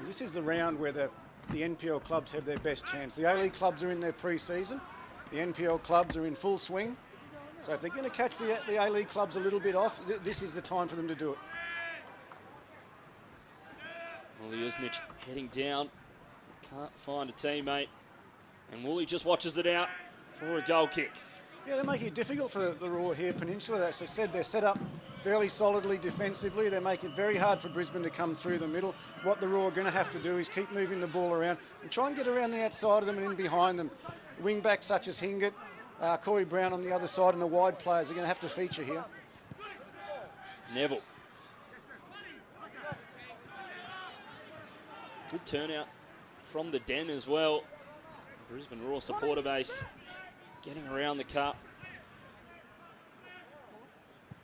this is the round where the NPL clubs have their best chance. The A-League clubs are in their pre-season. The NPL clubs are in full swing. So if they're going to catch the A-League clubs a little bit off, this is the time for them to do it. Ivanovic heading down. Can't find a teammate. And Woolley just watches it out for a goal kick. Yeah, they're making it difficult for the Roar here, Peninsula. As I said, they're set up fairly solidly defensively. They're making it very hard for Brisbane to come through the middle. What the Roar are going to have to do is keep moving the ball around and try and get around the outside of them and in behind them. Wing backs such as Hingett, Corey Brown on the other side, and the wide players are going to have to feature here. Neville. Good turnout from the Den as well. Brisbane Roar supporter base getting around the cup.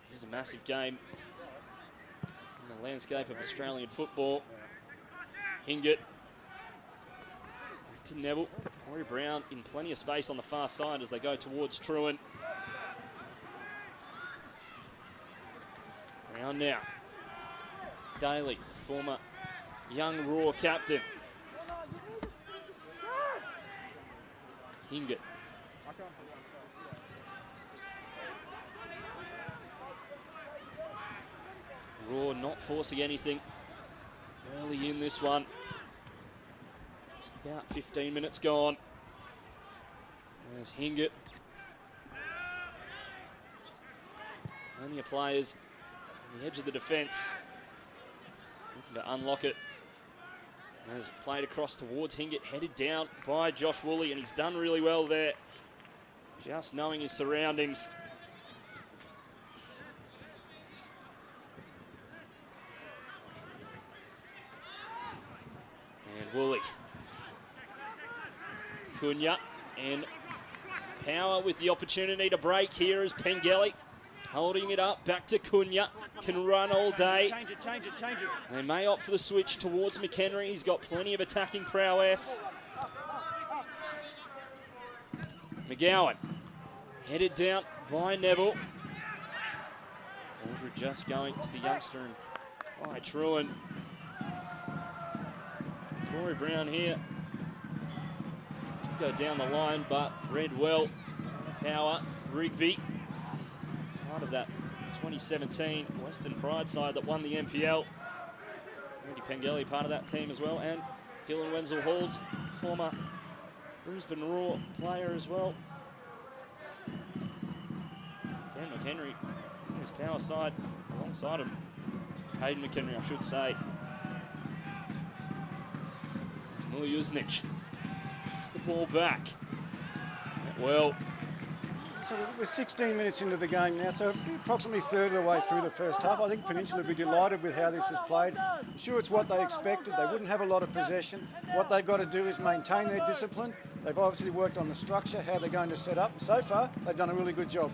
Here's a massive game in the landscape of Australian football. Hingett. Back to Neville. Corey Brown in plenty of space on the far side as they go towards Truant. Brown now. Daly, former young Roar captain. Hingett. Roar not forcing anything early in this one. Just about 15 minutes gone. There's Hingett. Plenty of players on the edge of the defence looking to unlock it. As played across towards Hingett, headed down by Josh Woolley, and he's done really well there. Just knowing his surroundings. And Woolley. Cunha and Power with the opportunity to break here as Pengelly. Holding it up, back to Cunha, can run all day. Change it. They may opt for the switch towards McHenry. He's got plenty of attacking prowess. McGowan, headed down by Neville. Aldred just going to the youngster and by Truant. Corey Brown here. Has to go down the line, but read well. Power, Rigby. Part of that 2017 Western Pride side that won the NPL. Andy Pengelly part of that team as well, and Dylan Wenzel-Hall's former Brisbane Roar player as well. Dan McHenry in his power side alongside him. Hayden McHenry, I should say. There's Miljuznic. Gets the ball back. Well. So we're 16 minutes into the game now, so approximately a third of the way through the first half. I think Peninsula would be delighted with how this is played. I'm sure it's what they expected. They wouldn't have a lot of possession. What they've got to do is maintain their discipline. They've obviously worked on the structure, how they're going to set up. And so far, they've done a really good job.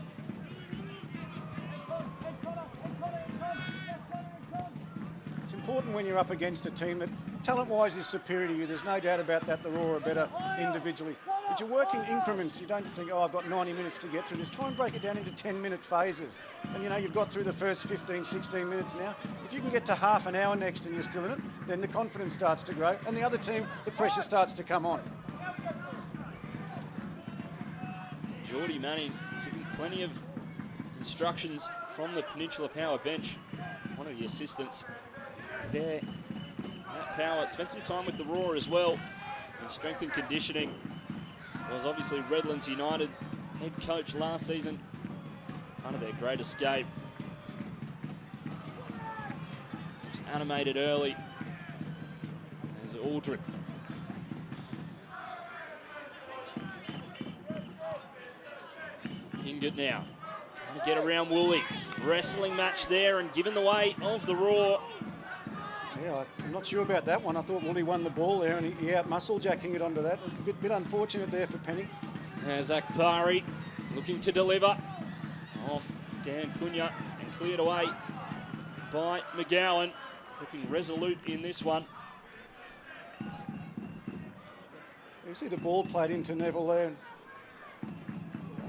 It's important when you're up against a team that talent-wise is superior to you. There's no doubt about that. The Roar are better individually. But you work in increments. You don't think, oh, I've got 90 minutes to get through this. Try and break it down into 10-minute phases. And, you know, you've got through the first 15, 16 minutes now. If you can get to half an hour next and you're still in it, then the confidence starts to grow. And the other team, the pressure starts to come on. Geordie Manning giving plenty of instructions from the Peninsula Power bench. One of the assistants there. Matt Power spent some time with the Roar as well in strength and conditioning. Was obviously Redlands United head coach last season. Part of their great escape. Was animated early. There's Aldred. Hingett now. Trying to get around Woolley. Wrestling match there and given the way of the Roar. Yeah, I'm not sure about that one. I thought Woolley won the ball there and he out-muscled Jack Hingett onto that. A bit unfortunate there for Penny. There's Akbari looking to deliver off Dan Cunha and cleared away by McGowan. Looking resolute in this one. You see the ball played into Neville there.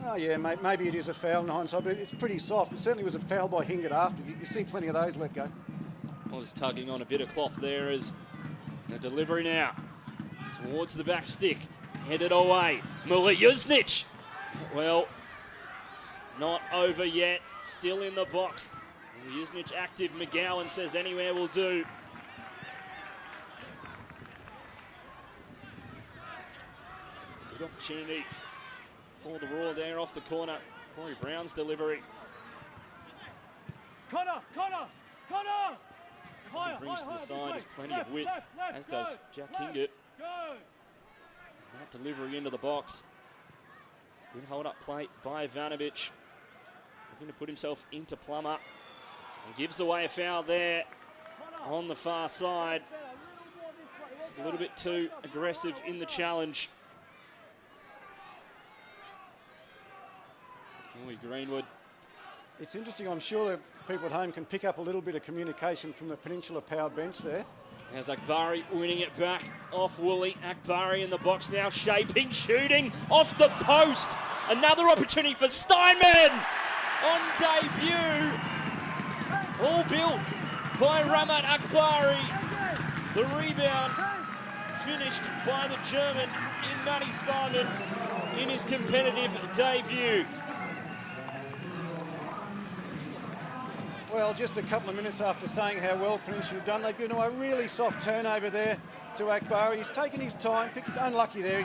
Oh yeah, maybe it is a foul in hindsight, but it's pretty soft. It certainly was a foul by Hingett after. You see plenty of those let go. Was tugging on a bit of cloth there as The delivery now towards the back stick. Headed away. Miljuznic. Well, not over yet. Still in the box. Miljuznic active. McGowan says anywhere will do. Good opportunity for the Roar there off the corner. Corey Brown's delivery. Connor! He brings to the side, has plenty of width, as does Jack Hingett. That delivery into the box. Good hold-up play by Ivanovic. Looking to put himself into Plummer. And gives away a foul there on the far side. Just a little bit too aggressive in the challenge. Louis Greenwood. It's interesting, I'm sure that people at home can pick up a little bit of communication from the Peninsula Power bench there. As Akbari winning it back off Woolley. Akbari in the box now, shaping, shooting, off the post. Another opportunity for Steinman on debut. All built by Ramat Akbari. The rebound finished by the German in Matty Steinman in his competitive debut. Well, just a couple of minutes after saying how well Peninsula have done, they've given away a really soft turnover there to Akbari. He's taken his time, he's unlucky there.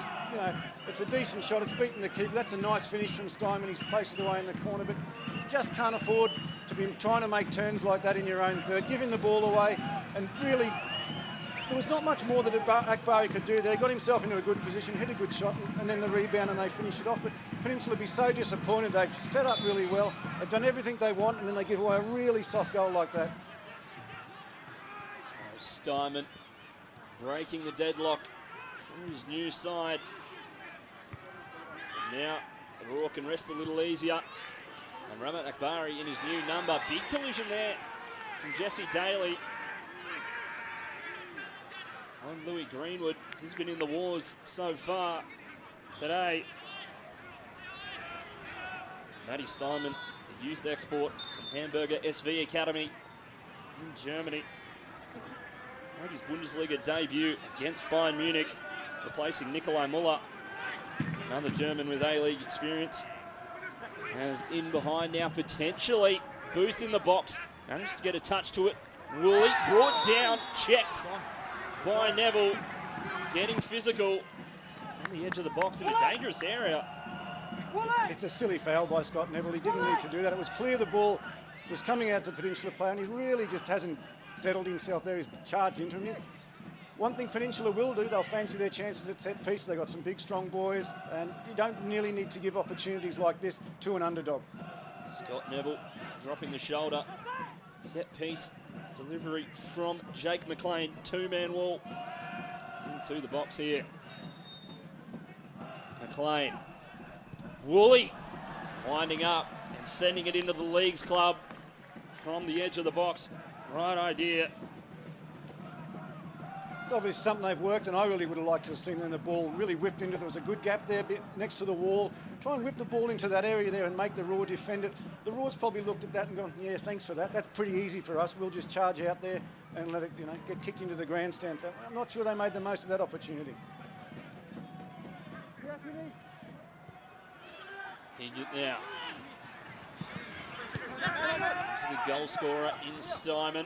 It's a decent shot, it's beaten the keeper. That's a nice finish from Steinman. He's placed it away in the corner, but you just can't afford to be trying to make turns like that in your own third. Give him the ball away, and really, there was not much more that Akbari could do there. He got himself into a good position, hit a good shot, and then the rebound, and they finished it off. But Peninsula would be so disappointed. They've set up really well. They've done everything they want, and then they give away a really soft goal like that. So Steinman breaking the deadlock for his new side. And now the Roar can rest a little easier. And Ramat Akbari in his new number. Big collision there from Jesse Daly. On Louis Greenwood, he's been in the wars so far today. Matty Steinman, the youth export from Hamburger SV Academy in Germany. Made his Bundesliga debut against Bayern Munich, replacing Nikolai Muller, another German with A-League experience. Has in behind now potentially. Booth in the box, managed to get a touch to it. Woolley brought down, checked by Neville, getting physical on the edge of the box in a dangerous area. It's a silly foul by Scott Neville. He didn't need to do that. It was clear the ball was coming out to Peninsula player, and he really just hasn't settled himself there. He's charged into him. One thing Peninsula will do, they'll fancy their chances at set piece. They've got some big, strong boys, and you don't nearly need to give opportunities like this to an underdog. Scott Neville dropping the shoulder. Set piece delivery from Jake McLean. Two-man wall into the box here. McLean. Woolley winding up and sending it into the Leagues Club from the edge of the box. Right idea. It's obviously something they've worked, and I really would have liked to have seen them the ball really whipped into. There was a good gap there next to the wall. Try and whip the ball into that area there and make the Roar defend it. The Roar's probably looked at that and gone, yeah, thanks for that. That's pretty easy for us. We'll just charge out there and let it, get kicked into the grandstand. So I'm not sure they made the most of that opportunity. Hingett now. To the goal scorer in Steinman.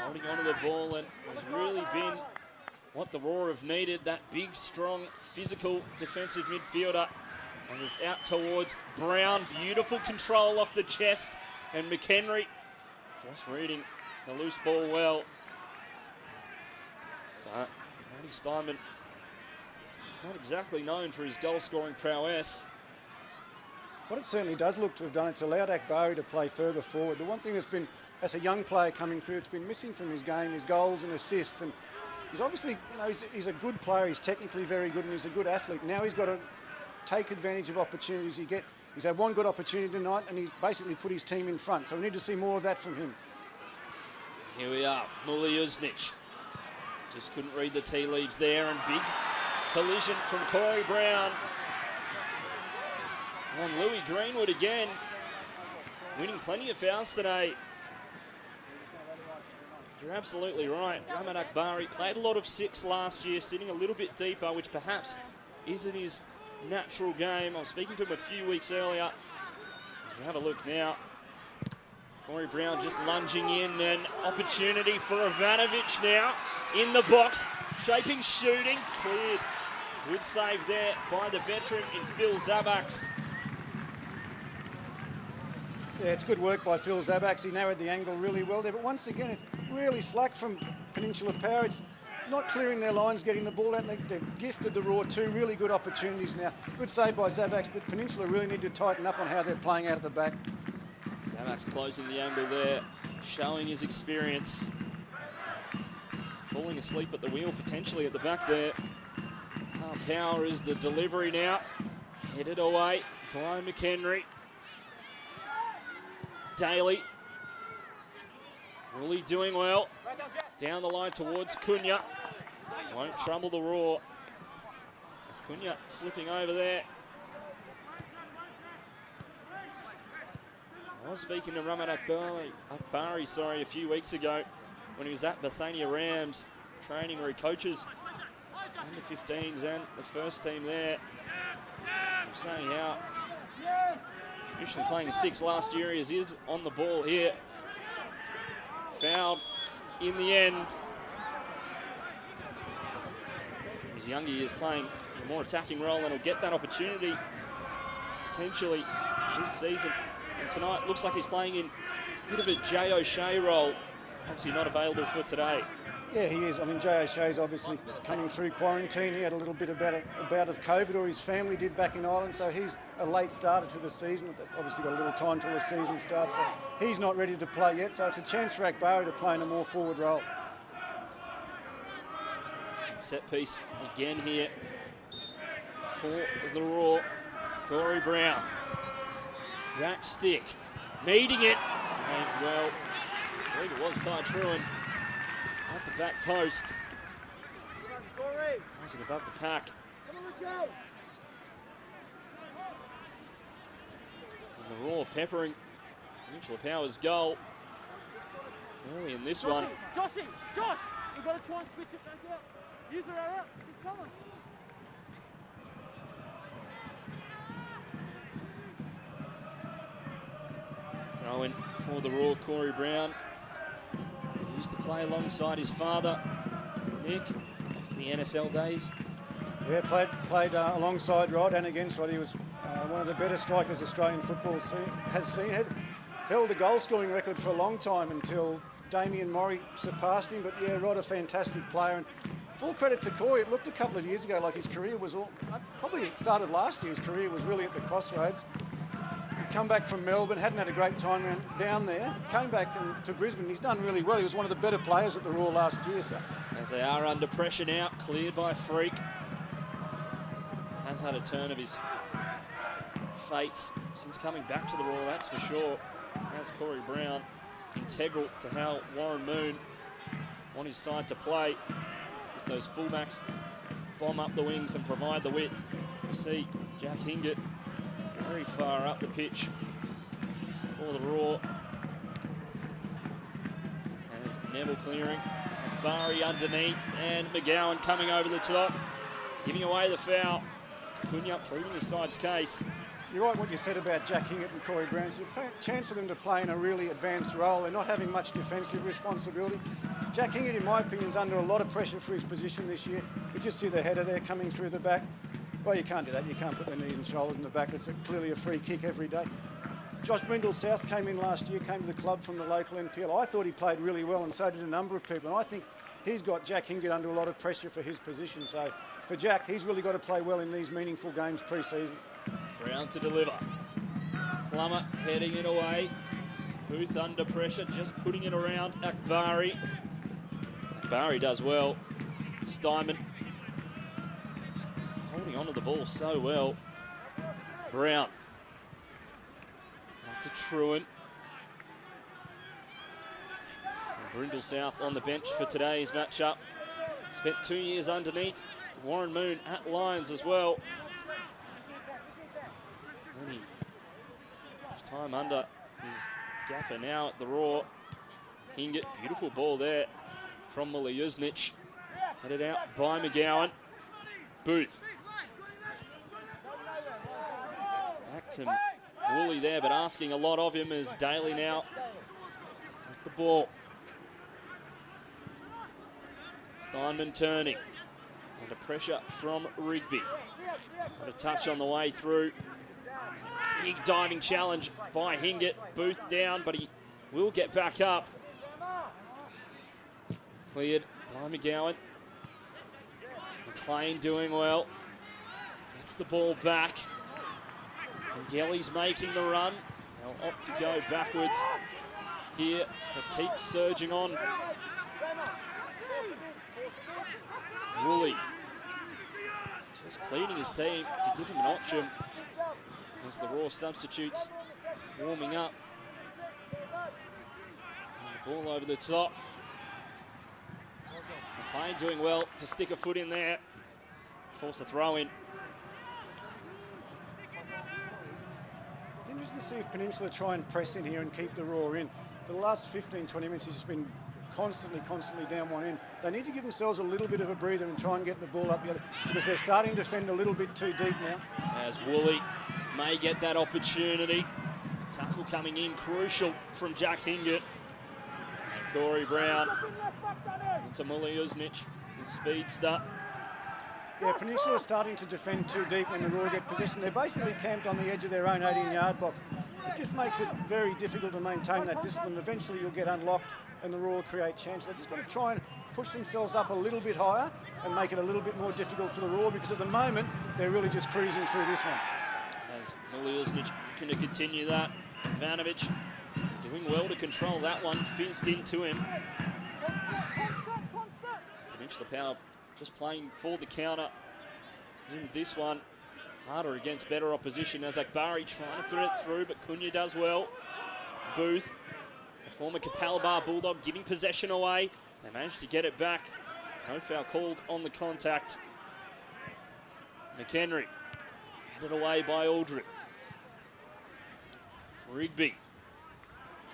Holding onto the ball, and has really been what the Roar have needed. That big, strong, physical defensive midfielder. And is out towards Brown. Beautiful control off the chest. And McHenry just reading the loose ball well. But Matty Steinman, not exactly known for his goal-scoring prowess. What it certainly does look to have done, it's allowed Akbari to play further forward. The one thing that's been, as a young player coming through, it's been missing from his game, his goals and assists. And he's obviously, he's a good player. He's technically very good, and he's a good athlete. Now he's got to take advantage of opportunities he gets. He's had one good opportunity tonight, and he's basically put his team in front. So we need to see more of that from him. Here we are, Miljuznic. Just couldn't read the tea leaves there, and big collision from Corey Brown on Louis Greenwood again. Winning plenty of fouls today. You're absolutely right. Rahman Akbari played a lot of 6 last year, sitting a little bit deeper, which perhaps isn't his natural game. I was speaking to him a few weeks earlier. As we have a look now. Corey Brown just lunging in, an opportunity for Ivanovic now in the box, shaping, shooting, cleared. Good save there by the veteran in Phil Zabax. Yeah, it's good work by Phil Zabax. He narrowed the angle really well there, but once again, it's really slack from Peninsula Power. It's not clearing their lines, getting the ball out. They've gifted the Raw 2 really good opportunities now. Good save by Zabax, but Peninsula really need to tighten up on how they're playing out at the back. Zabax closing the angle there, showing his experience. Falling asleep at the wheel potentially at the back there. Power is the delivery now. Headed away by McHenry. Daly. Woolley doing well. Down the line towards Cunha. Won't trouble the Raw. As Cunha slipping over there. I was speaking to Rahman Akbari, a few weeks ago when he was at Bethania Rams training where he coaches under 15s and the first team there. I'm saying how traditionally playing 6 last year, he is on the ball here. Fouled in the end. His younger years playing a more attacking role and he'll get that opportunity potentially this season. And tonight looks like he's playing in a bit of a Jay O'Shea role. Obviously not available for today. Yeah, he is. I mean, Jay O'Shea's obviously coming through quarantine. He had a little bit about a bout of COVID, or his family did back in Ireland, so he's a late starter to the season. They've obviously got a little time till the season starts, so he's not ready to play yet, so it's a chance for Akbari to play in a more forward role. Set piece again here for the Raw. Corey Brown. That stick. Meeting it. Saved well. I believe it was Kai Truan at the back post. Rising above the pack. And the Raw peppering Peninsula Power's goal early in this one. Josh, you've got to try and switch it back out. Use her out. Just tell them. Throw in for the Raw, Corey Brown. He used to play alongside his father, Nick, back in the NSL days. Yeah, played alongside Rod and against Rod. He was one of the better strikers Australian football has seen. Held the goal scoring record for a long time until Damien Morey surpassed him. But yeah, Rod, a fantastic player. And full credit to Corey. It looked a couple of years ago like his career was probably it started last year. His career was really at the crossroads. He'd come back from Melbourne, hadn't had a great time down there. Came back to Brisbane. He's done really well. He was one of the better players at the Raw last year. So. As they are under pressure now, cleared by Freak. Has had a turn of his fates since coming back to the Raw, that's for sure. As Corey Brown, integral to how Warren Moon on his side to play. With those fullbacks bomb up the wings and provide the width. You see Jack Hingett very far up the pitch for the Raw. As Neville clearing. Barry underneath and McGowan coming over the top. Giving away the foul. Cunha pleading his side's case. You're right what you said about Jack Hingett and Corey Brown. It's a chance for them to play in a really advanced role. They're not having much defensive responsibility. Jack Hingett, in my opinion, is under a lot of pressure for his position this year. You just see the header there coming through the back. Well, you can't do that. You can't put the knees and shoulders in the back. It's clearly a free kick every day. Josh Brindle South came in last year, came to the club from the local NPL. I thought he played really well, and so did a number of people. And I think he's got Jack Hingett under a lot of pressure for his position. So for Jack, he's really got to play well in these meaningful games pre-season. Brown to deliver. Plummer heading it away. Booth under pressure, just putting it around Akbari. Akbari does well. Steinman holding onto the ball so well. Brown. Back to Truan. And Brindle South on the bench for today's matchup. Spent 2 years underneath Warren Moon at Lions as well. Time under his gaffer now at the Raw. Hingett, beautiful ball there from Miljuznic. Headed out by McGowan. Booth. Back to Woolley there, but asking a lot of him as Daly now with the ball. Steinman turning. Under pressure from Rigby. Got a touch on the way through. Big diving challenge by Hingett. Booth down, but he will get back up. Cleared by McGowan. McLean doing well. Gets the ball back. Gelly's making the run. They'll opt to go backwards here, but keeps surging on. Woolley just pleading his team to give him an option as the Raw substitutes warming up. And the ball over the top. McLean doing well to stick a foot in there. Force a throw in. It's interesting to see if Peninsula try and press in here and keep the Raw in. For the last 15-20 minutes, he's just been constantly down one end. They need to give themselves a little bit of a breather and try and get the ball up the other, because they're starting to defend a little bit too deep now. As Woolley may get that opportunity. Tackle coming in, crucial from Jack Hingett. And Corey Brown into Miljuznic, his speedster. Yeah, Peninsula are starting to defend too deep when the Raw get possession. They're basically camped on the edge of their own 18-yard box. It just makes it very difficult to maintain that discipline. Eventually you'll get unlocked and the Raw will create chance. They've just got to try and push themselves up a little bit higher and make it a little bit more difficult for the Raw, because at the moment they're really just cruising through this one. As Miljuznic looking to continue that. Ivanovic doing well to control that one, fizzed into him. Peninsula Power just playing for the counter in this one. Harder against better opposition as Akbari trying to thread it through, but Cunha does well. Booth, a former Capalbar Bulldog, giving possession away. They managed to get it back. No foul called on the contact. McHenry headed away by Aldred. Rigby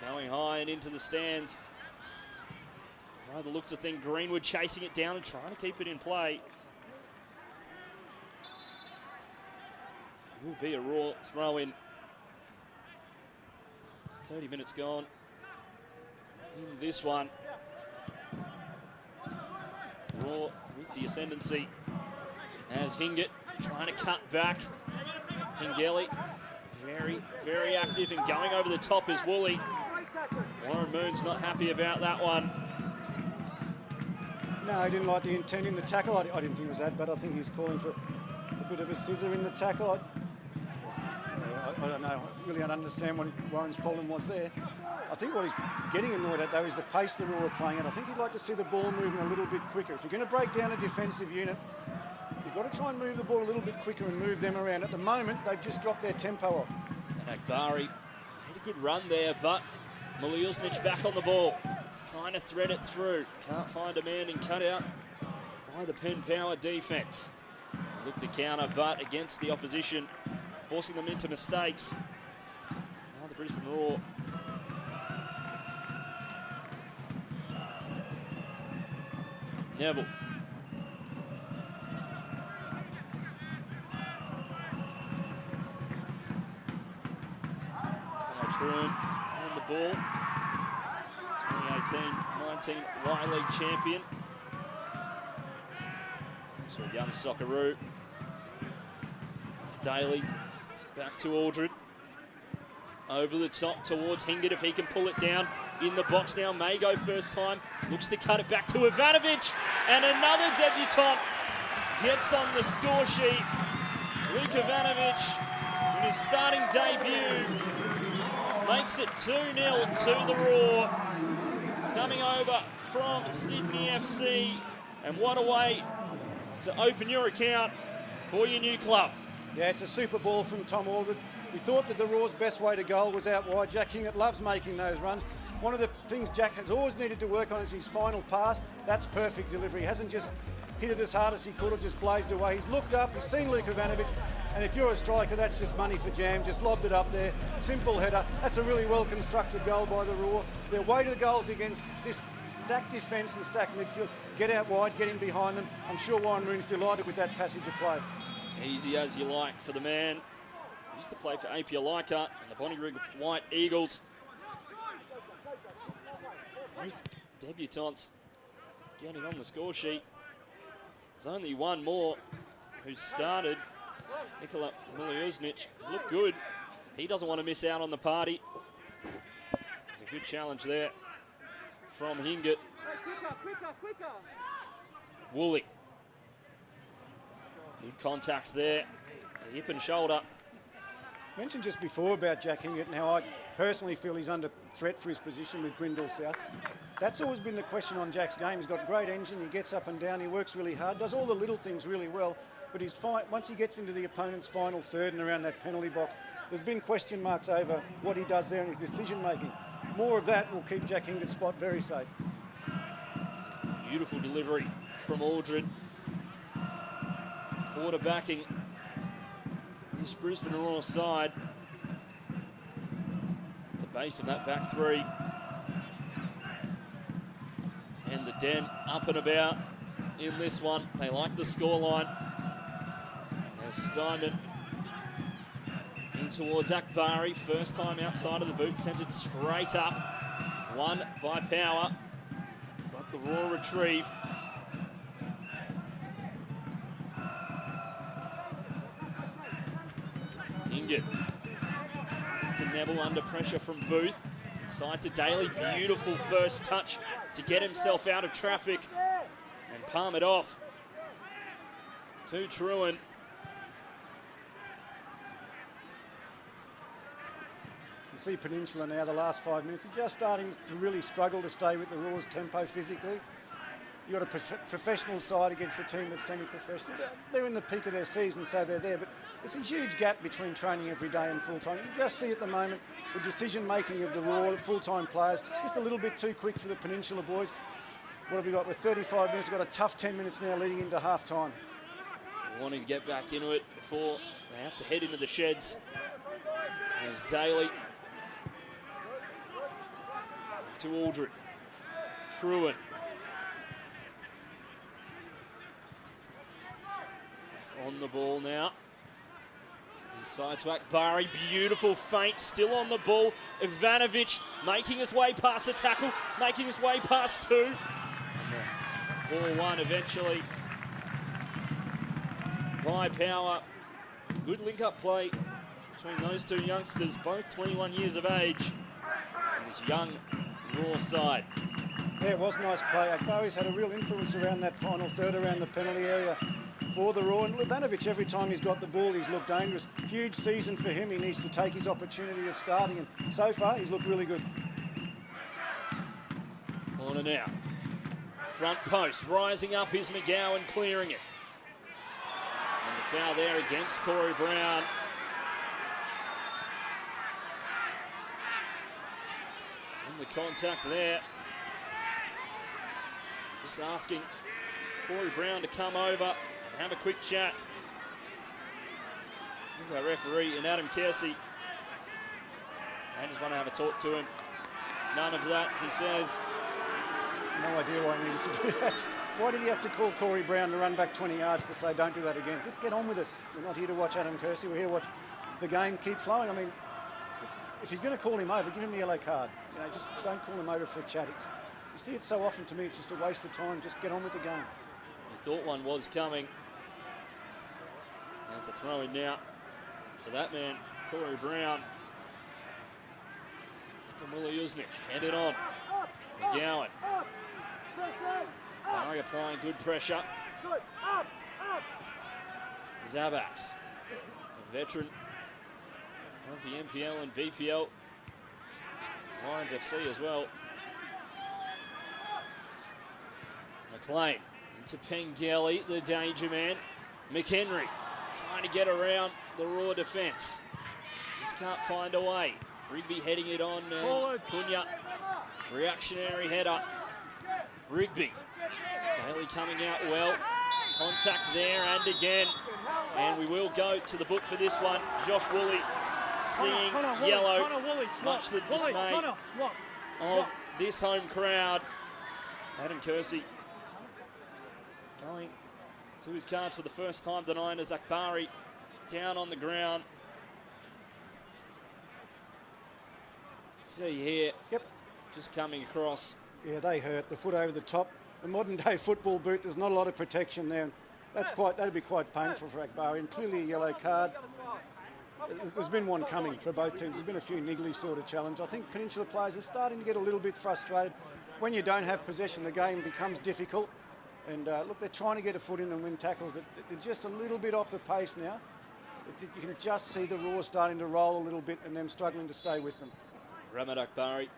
going high and into the stands. By the looks of things, Greenwood chasing it down and trying to keep it in play. Will be a Raw throw-in. 30 minutes gone in this one. Raw with the ascendancy as Hingett trying to cut back. Pengelly very active and going over the top is Woolley. Warren Moon's not happy about that one. No, he didn't like the intent in the tackle. I didn't think it was that, but I think he was calling for a bit of a scissor in the tackle. I don't know. I really don't understand what Warren's problem was there. I think what he's getting annoyed at, though, is the pace the Raw are playing at. I think he'd like to see the ball moving a little bit quicker. If you're going to break down a defensive unit, you've got to try and move the ball a little bit quicker and move them around. At the moment, they've just dropped their tempo off. And Akbari made a good run there, but Miljuznic back on the ball, trying to thread it through. Can't find a man and cut out by the Penn Power defence. Look to counter, but against the opposition, forcing them into mistakes. Now the Brisbane Raw. Neville. Troon on the ball. 2018-19 Y-League champion. So a young Socceroo. It's Daly. Back to Aldred. Over the top towards Hingett if he can pull it down. In the box now. May go first time. Looks to cut it back to Ivanovic. And another debutant gets on the score sheet. Luke Ivanovic in his starting debut makes it 2-0 to the Raw. Coming over from Sydney FC. And what a way to open your account for your new club. Yeah, it's a super ball from Tom Aldred. We thought that the Raw's best way to goal was out wide. Jack Hingett loves making those runs. One of the things Jack has always needed to work on is his final pass. That's perfect delivery. He hasn't just hit it as hard as he could have, just blazed away. He's looked up, he's seen Luke Ivanovic, And if you're a striker, that's just money for jam. Just lobbed it up there. Simple header. That's a really well-constructed goal by the Roar. Their way to the goals against this stacked defence and stacked midfield. Get out wide, get in behind them. I'm sure Warren Moon's delighted with that passage of play. Easy as you like for the man. He used to play for Apia-Leica and the Bonnyrigg White Eagles. 8 debutants getting on the score sheet. There's only one more who's started. Nikola Miliusnic looked good. He doesn't want to miss out on the party. There's a good challenge there from Hingett. Woolley. Good contact there. The hip and shoulder. Mentioned just before about Jack Hingett and how I personally feel he's under threat for his position with Brindle South. That's always been the question on Jack's game. He's got a great engine, he gets up and down, he works really hard, does all the little things really well, but he's once he gets into the opponent's final third and around that penalty box, there's been question marks over what he does there in his decision making. More of that will keep Jack Hingett's spot very safe. Beautiful delivery from Aldred. Quarterbacking this Brisbane Roar side. At the base of that back three. And the Den up and about in this one. They like the scoreline. As Steinman in towards Akbari. First time outside of the boot, sent it straight up. Won by Power. But the Roar retrieve. Hingett to Neville under pressure from Booth. Inside to Daly. Beautiful first touch to get himself out of traffic and palm it off to Truan. You can see Peninsula now, the last 5 minutes, are just starting to really struggle to stay with the Roar's tempo physically. You've got a professional side against a team that's semi-professional. They're in the peak of their season, so they're there, but there's a huge gap between training every day and full-time. You just see at the moment the decision-making of the Roar, the full-time players, just a little bit too quick for the Peninsula boys. What have we got? With 35 minutes, we've got a tough 10 minutes now leading into half-time. Wanting to get back into it before they have to head into the sheds. There's Daly to Aldred. Truan. On the ball now. Inside to Akbari. Beautiful feint. Still on the ball. Ivanovic making his way past the tackle. Making his way past two. And the ball won eventually by Power. Good link-up play between those two youngsters, both 21 years of age. And this young Roar side. Yeah, it was a nice play. Akbari's had a real influence around that final third, around the penalty area for the Roar. And Ivanovic, every time he's got the ball, he's looked dangerous. Huge season for him. He needs to take his opportunity of starting, and so far, he's looked really good. Corner now. Front post, rising up is McGowan, clearing it. And the foul there against Corey Brown. And the contact there. Just asking Corey Brown to come over and have a quick chat. This is our referee in Adam Kersey. They just want to have a talk to him. None of that, he says. No idea why he needed to do that. Why did he have to call Corey Brown to run back 20 yards to say, don't do that again? Just get on with it. We're not here to watch Adam Kersey. We're here to watch the game keep flowing. I mean, if he's going to call him over, give him the yellow card. You know, just don't call him over for a chat. You see it so often to me, it's just a waste of time. Just get on with the game. You thought one was coming. There's the throw in now for that man, Corey Brown. To Miliusnic, headed on. McGowan. Barry applying good pressure. Zabaks, a veteran of the NPL and BPL. Lions FC as well. McLean into Pengelly, the danger man. McHenry trying to get around the Roar defence. Just can't find a way. Rigby heading it on. Cunha, reactionary header. Rigby. Daly coming out well. Contact there and again. And we will go to the book for this one. Josh Woolley seeing yellow, much to the dismay of this home crowd. Adam Kersey going to his cards for the first time, denying Zakbari down on the ground. See here, just coming across. Yeah, they hurt. The foot over the top. The modern day football boot, there's not a lot of protection there. That'd be quite painful for Akbari, and clearly a yellow card. There's been one coming for both teams. There's been a few niggly sort of challenges. I think Peninsula players are starting to get a little bit frustrated. When you don't have possession, the game becomes difficult. And look, they're trying to get a foot in and win tackles, but they're just a little bit off the pace now. You can just see the Raw starting to roll a little bit and them struggling to stay with them. Ramad Akbari,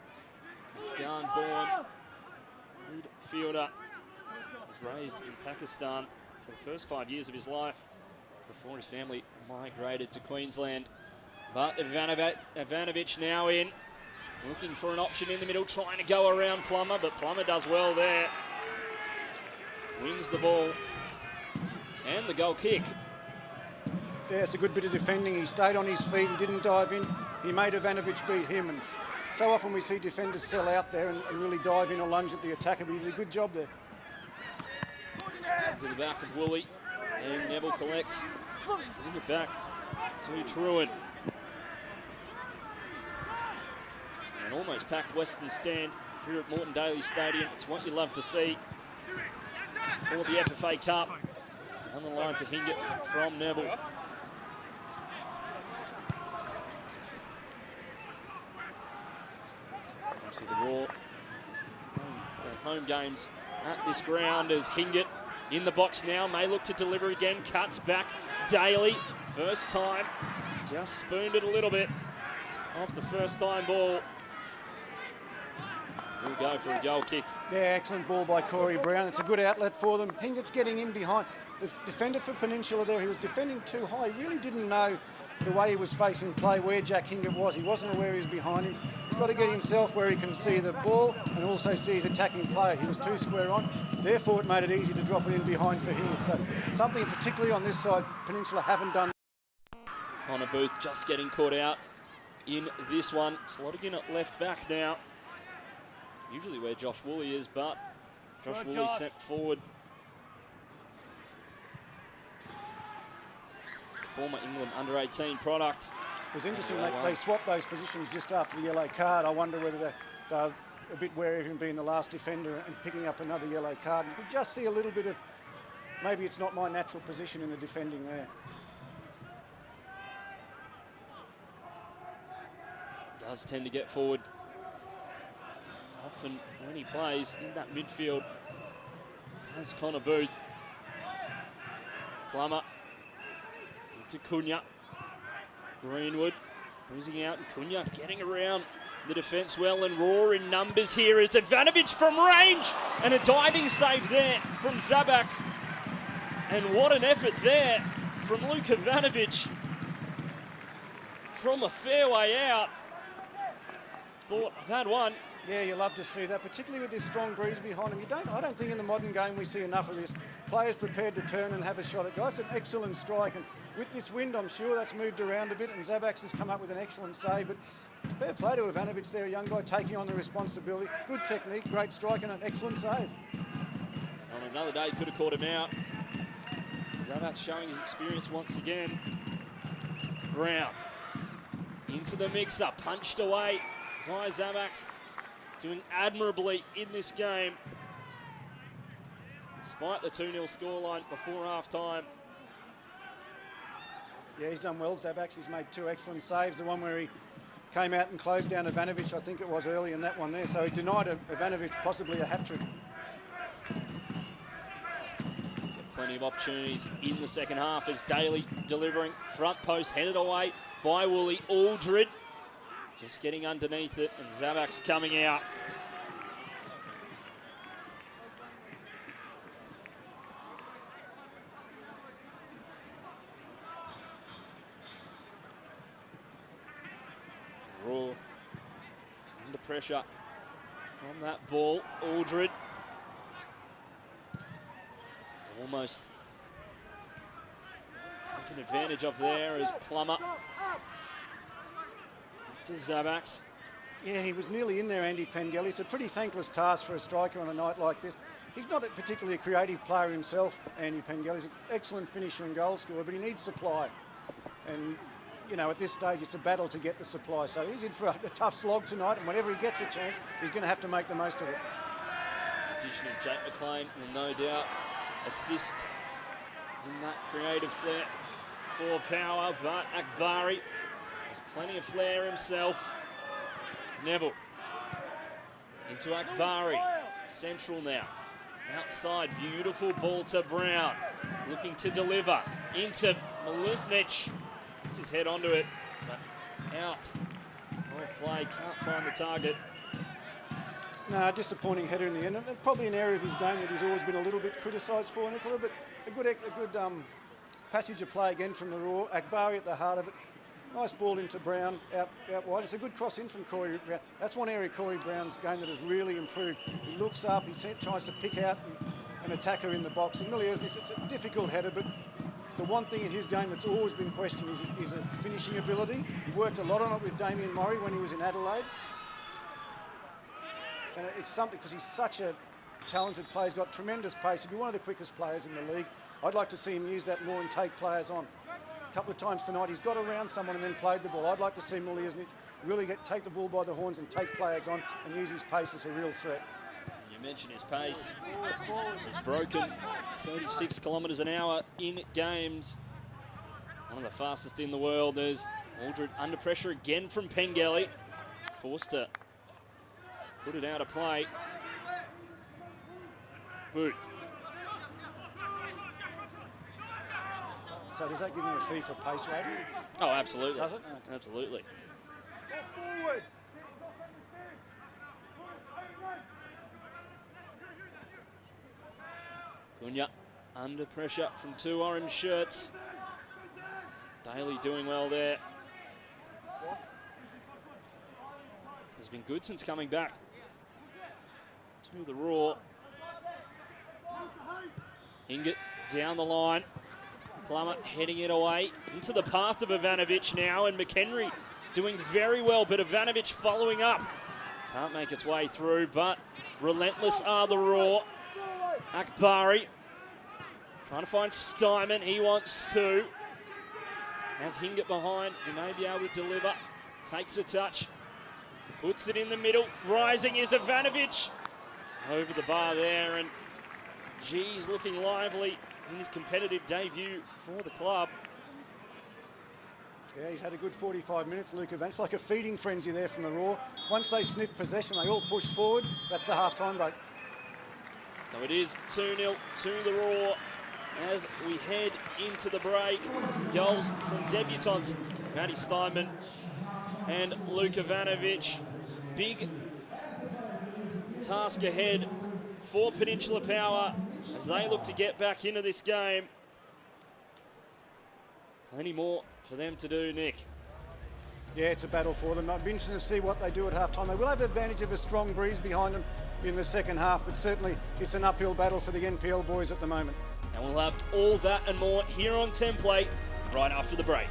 Afghan-born midfielder, was raised in Pakistan for the first 5 years of his life before his family migrated to Queensland. But Ivanovic now in, looking for an option in the middle, trying to go around Plummer, but Plummer does well there. Wins the ball and the goal kick. Yeah, it's a good bit of defending. He stayed on his feet, he didn't dive in. He made Ivanovic beat him, and so often we see defenders sell out there and really dive in or lunge at the attacker, but he did a good job there. To the back of Woolley, and Neville collects. Bring it back to Truan. An almost packed Western stand here at Moreton Daily Stadium. It's what you love to see for the FFA Cup. Down the line to Hingett from Neville. Obviously the Raw home games at this ground as Hingett in the box now, may look to deliver again, cuts back Daly, first time, just spooned it a little bit off the first time ball. We'll go for a goal kick. Yeah, excellent ball by Corey Brown. It's a good outlet for them. Hingett's getting in behind. The defender for Peninsula there, he was defending too high. He really didn't know the way he was facing play where Jack Hingett was. He wasn't aware he was behind him. He's got to get himself where he can see the ball and also see his attacking player. He was too square on. Therefore, it made it easy to drop it in behind for Hingett. So something particularly on this side, Peninsula haven't done. Connor Booth just getting caught out in this one. Slotting in at left back now. Usually where Josh Woolley is, but Josh Woolley sent forward. Former England under-18 product. It was interesting, they swapped those positions just after the yellow card. I wonder whether they're a bit wary of him being the last defender and picking up another yellow card. You could just see a little bit of, maybe it's not my natural position in the defending there. Does tend to get forward. Often when he plays in that midfield, does Connor Booth. Plummer into Cunha. Greenwood losing out, and Cunha getting around the defence well, and Raw in numbers here is Ivanovic from range, and a diving save there from Zabaks. And what an effort there from Luke Ivanovic from a fair way out. Thought I've had one. Yeah, you love to see that, particularly with this strong breeze behind him. I don't think in the modern game we see enough of this. Players prepared to turn and have a shot at goal. That's an excellent strike, and with this wind, I'm sure that's moved around a bit, and Zabaks has come up with an excellent save. But fair play to Ivanovic there, a young guy taking on the responsibility. Good technique, great strike, and an excellent save. On another day, could have caught him out. Zabaks showing his experience once again. Brown into the mix-up, punched away by Zabaks. Doing admirably in this game, despite the 2-0 scoreline before half-time. Yeah, he's done well, Zabaks. He's made 2 excellent saves. The one where he came out and closed down Ivanovic, I think it was early in that one there. So he denied Ivanovic possibly a hat-trick. Plenty of opportunities in the second half as Daly delivering front post, headed away by Woolley. Aldred just getting underneath it, and Zabaks coming out. Raw under pressure from that ball. Aldred almost taken advantage of there as Plummer. To Zabax. Yeah, he was nearly in there, Andy Pengelly. It's a pretty thankless task for a striker on a night like this. He's not a particularly a creative player himself, Andy Pengelly. He's an excellent finisher and goal scorer, but he needs supply. And, you know, at this stage, it's a battle to get the supply. So he's in for a tough slog tonight, and whenever he gets a chance, he's going to have to make the most of it. Addition of Jake McLean will no doubt assist in that creative flair for Power, but Akbari has plenty of flair himself. Neville into Akbari, central now. Outside, beautiful ball to Brown. Looking to deliver into Miluznic. Gets his head onto it, but out of play, can't find the target. No, disappointing header in the end. And probably an area of his game that he's always been a little bit criticised for, Nicola, but a good passage of play again from the Raw. Akbari at the heart of it. Nice ball into Brown, out wide. It's a good cross in from Corey Brown. That's one area of Corey Brown's game that has really improved. He looks up, he tries to pick out an attacker in the box. And really, it's a difficult header, but the one thing in his game that's always been questioned is his finishing ability. He worked a lot on it with Damien Murray when he was in Adelaide. And it's something, because he's such a talented player. He's got tremendous pace. He'll be one of the quickest players in the league. I'd like to see him use that more and take players on. A couple of times tonight, he's got around someone and then played the ball. I'd like to see Miluznic really take the ball by the horns and take players on and use his pace as a real threat. You mentioned his pace. He's broken 36 kilometres an hour in games. One of the fastest in the world. There's Aldred under pressure again from Pengelly. Forced to put it out of play. Booth. So does that give him a fee for pace rating? Oh, absolutely. Does it? Okay. Absolutely. Cunha under pressure from two orange shirts. Daly doing well there. Has been good since coming back to the Raw. Hingett down the line. Plummer heading it away into the path of Ivanovic now, and McHenry doing very well, but Ivanovic following up. Can't make its way through, but relentless are the Raw. Akbari trying to find Steinman. He wants to. Has Hingett behind. He may be able to deliver. Takes a touch. Puts it in the middle. Rising is Ivanovic. Over the bar there, and G's looking lively in his competitive debut for the club. Yeah, he's had a good 45 minutes, Luke Ivanovic. It's like a feeding frenzy there from the Raw. Once they sniff possession, they all push forward. That's a half-time break. So it is 2-0 to the Raw as we head into the break. Goals from debutants Matty Steinman and Luke Ivanovic. Big task ahead for Peninsula Power as they look to get back into this game. Plenty more for them to do, Nick. Yeah, it's a battle for them. I'd be interested to see what they do at half-time. They will have advantage of a strong breeze behind them in the second half, but certainly it's an uphill battle for the NPL boys at the moment. And we'll have all that and more here on Template right after the break.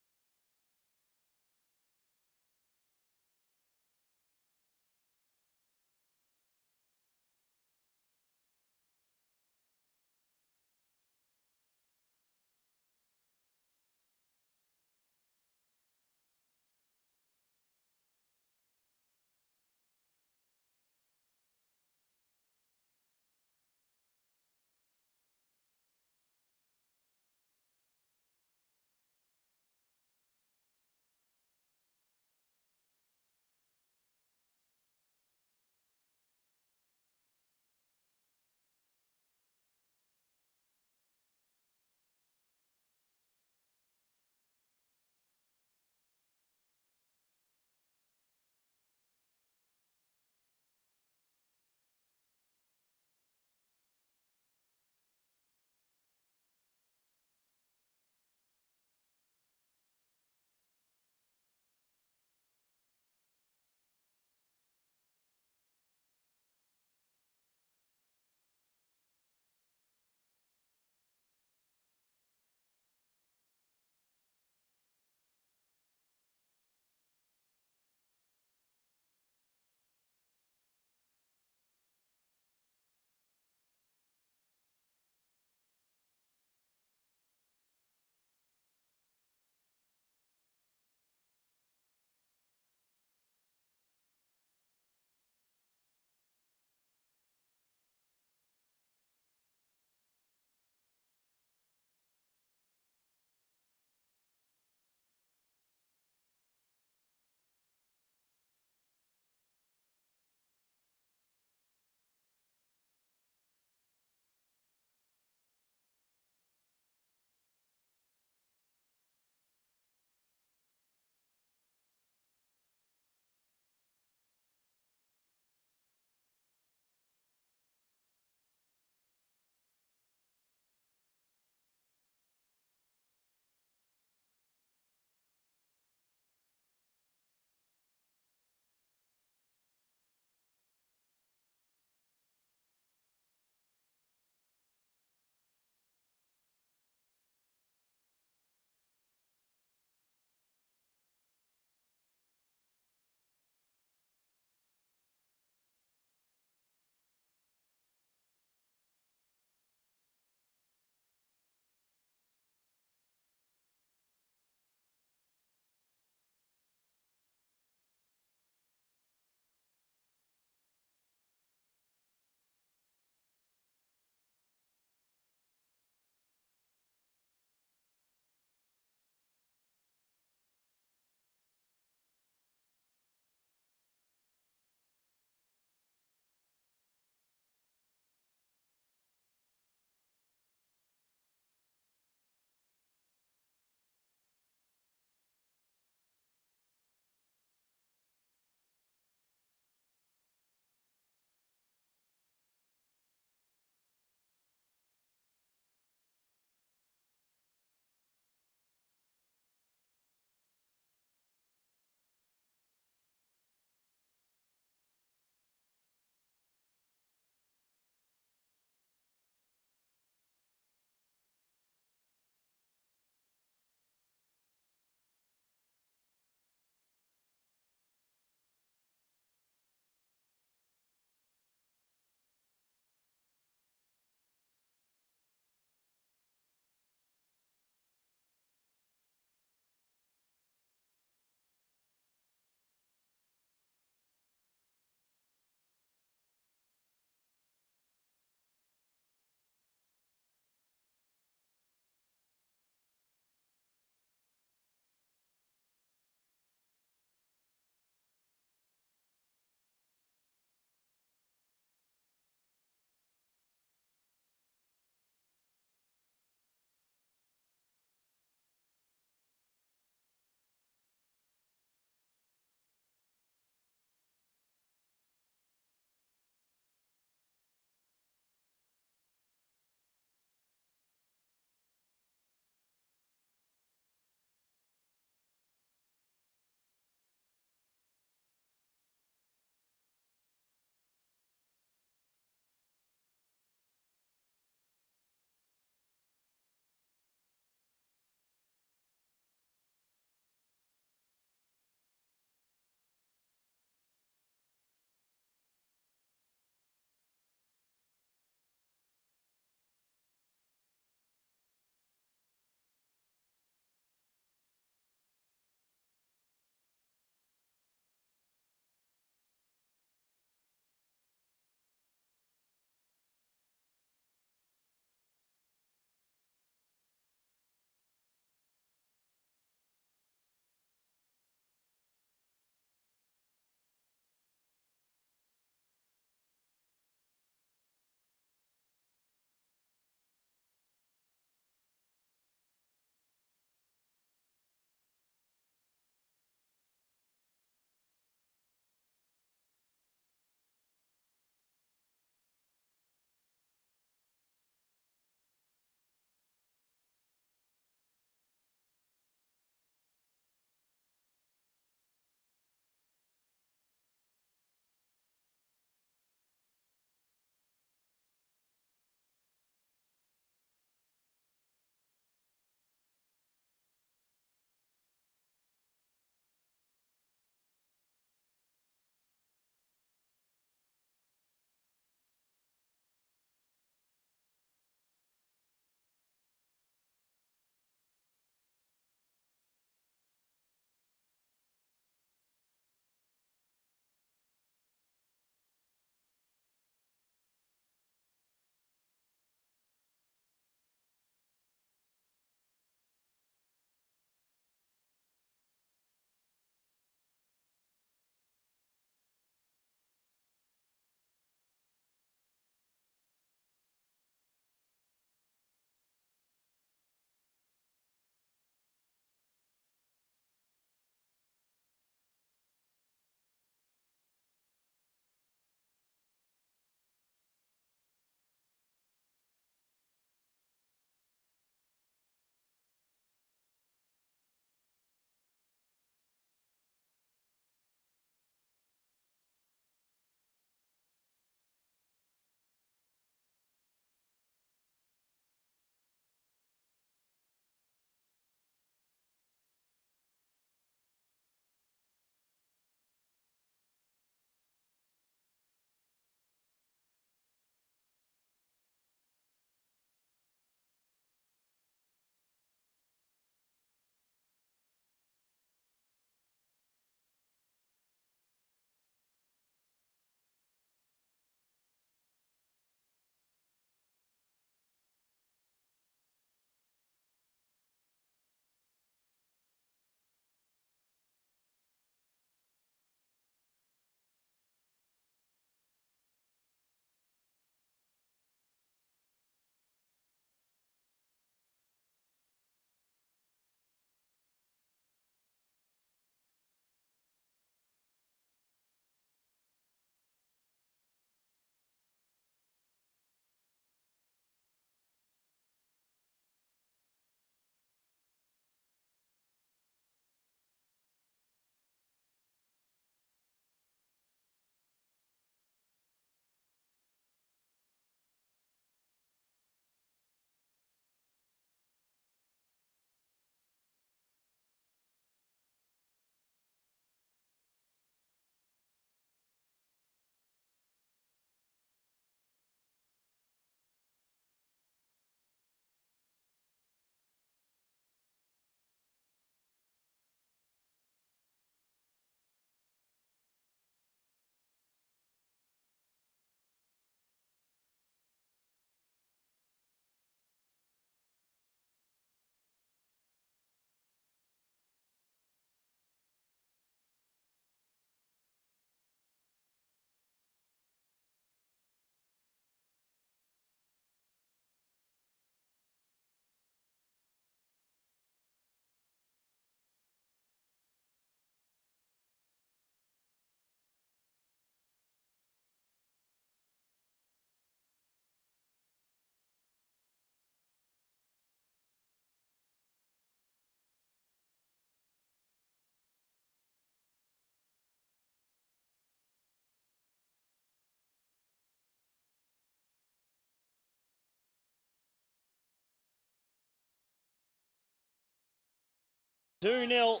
2-0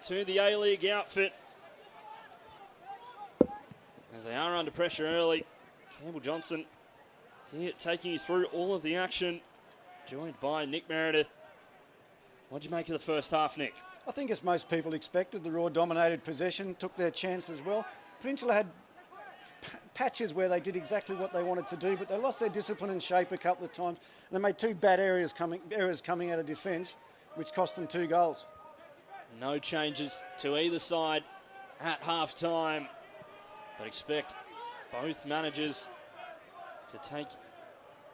to the A-League outfit. As they are under pressure early. Campbell Johnson here taking you through all of the action, joined by Nick Meredith. What do you make of the first half, Nick? I think as most people expected, the Raw dominated possession, took their chance as well. Peninsula had patches where they did exactly what they wanted to do, but they lost their discipline and shape a couple of times. And they made two bad errors coming out of defence, which cost them 2 goals. No changes to either side at half-time, but expect both managers to take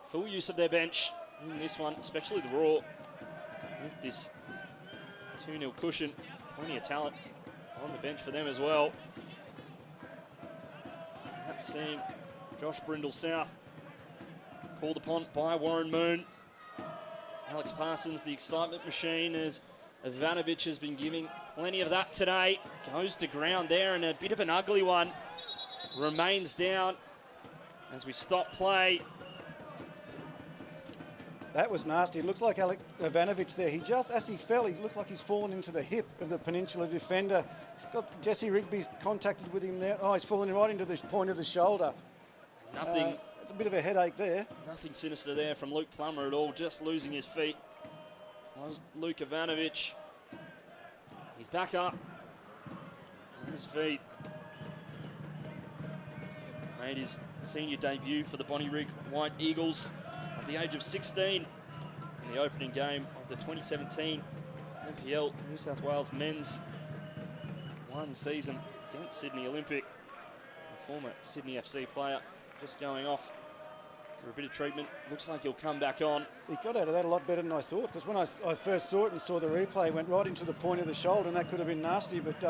full use of their bench in this one, especially the Raw, with this 2-0 cushion. Plenty of talent on the bench for them as well. Perhaps seeing Josh Brindle South called upon by Warren Moon. Alex Parsons, the excitement machine, as Ivanovic has been giving plenty of that today. Goes to ground there, and a bit of an ugly one. Remains down as we stop play. That was nasty. It looks like Ivanovic there. He just, as he fell, he looked like he's fallen into the hip of the Peninsula defender. He's got Jesse Rigby contacted with him there. Oh, he's fallen right into this point of the shoulder. Nothing. It's a bit of a headache there. Nothing sinister there from Luke Plummer at all, just losing his feet. Was Luke Ivanovic. He's back up on his feet. Made his senior debut for the Bonnyrigg White Eagles at the age of 16 in the opening game of the 2017 NPL New South Wales men's one season against Sydney Olympic. A former Sydney FC player just going off for a bit of treatment. Looks like he'll come back on. He got out of that a lot better than I thought, because when I first saw it and saw the replay, it went right into the point of the shoulder, and that could have been nasty, but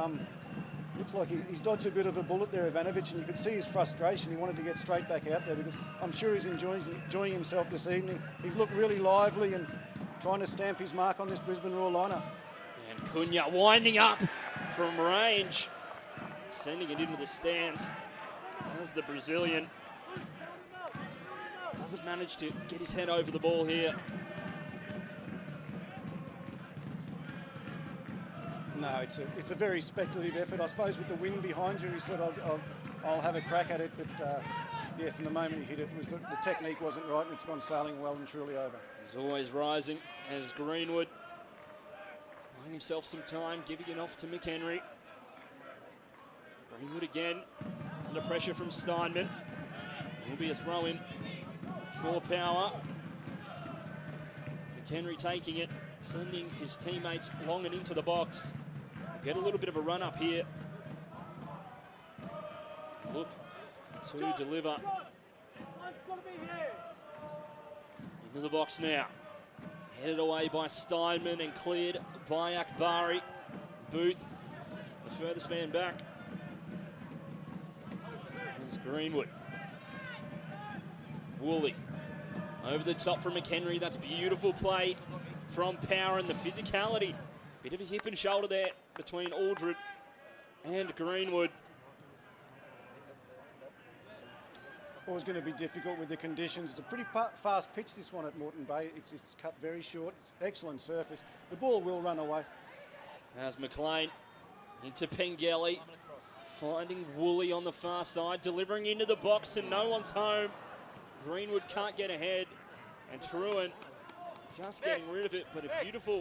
looks like he's dodged a bit of a bullet there, Ivanovic, and you could see his frustration. He wanted to get straight back out there, because I'm sure he's enjoying himself this evening. He's looked really lively and trying to stamp his mark on this Brisbane Raw lineup. And Cunha winding up from range, sending it into the stands. Does the Brazilian. Doesn't manage to get his head over the ball here. No, it's a very speculative effort. I suppose with the wind behind you, he said, I'll have a crack at it. But yeah, from the moment he hit it, the technique wasn't right, and it's gone sailing well and truly over. He's always rising as Greenwood, buying himself some time, giving it off to McHenry. Greenwood again, under pressure from Steinman. Will be a throw-in for Power. McHenry taking it, sending his teammates long and into the box. Get a little bit of a run up here. Look to deliver. Into the box now. Headed away by Steinman and cleared by Akbari. Booth, the furthest man back. There's Greenwood. Woolley. Over the top from McHenry. That's beautiful play from Power, and the physicality. Bit of a hip and shoulder there between Aldred and Greenwood. Always going to be difficult with the conditions. It's a pretty fast pitch, this one at Moreton Bay. It's cut very short. It's excellent surface. The ball will run away. As McLean into Pengelly, finding Woolley on the far side, delivering into the box, and no one's home. Greenwood can't get ahead, and Truan just getting rid of it, but a beautiful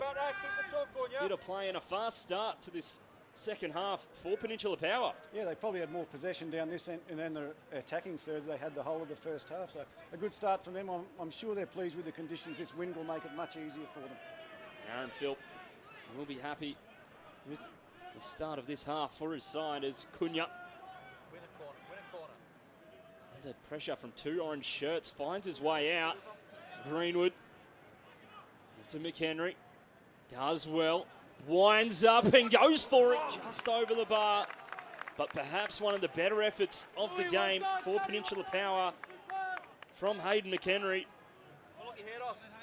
bit of play and a fast start to this second half for Peninsula Power. Yeah, they probably had more possession down this end, and then the attacking third, they had the whole of the first half. So a good start from them. I'm sure they're pleased with the conditions. This wind will make it much easier for them. Aaron Philp will be happy with the start of this half for his side as Cunha, under pressure from 2 orange shirts, finds his way out. Greenwood into McHenry, does well, winds up and goes for it just over the bar. But perhaps one of the better efforts of the game for Peninsula Power from Hayden McHenry.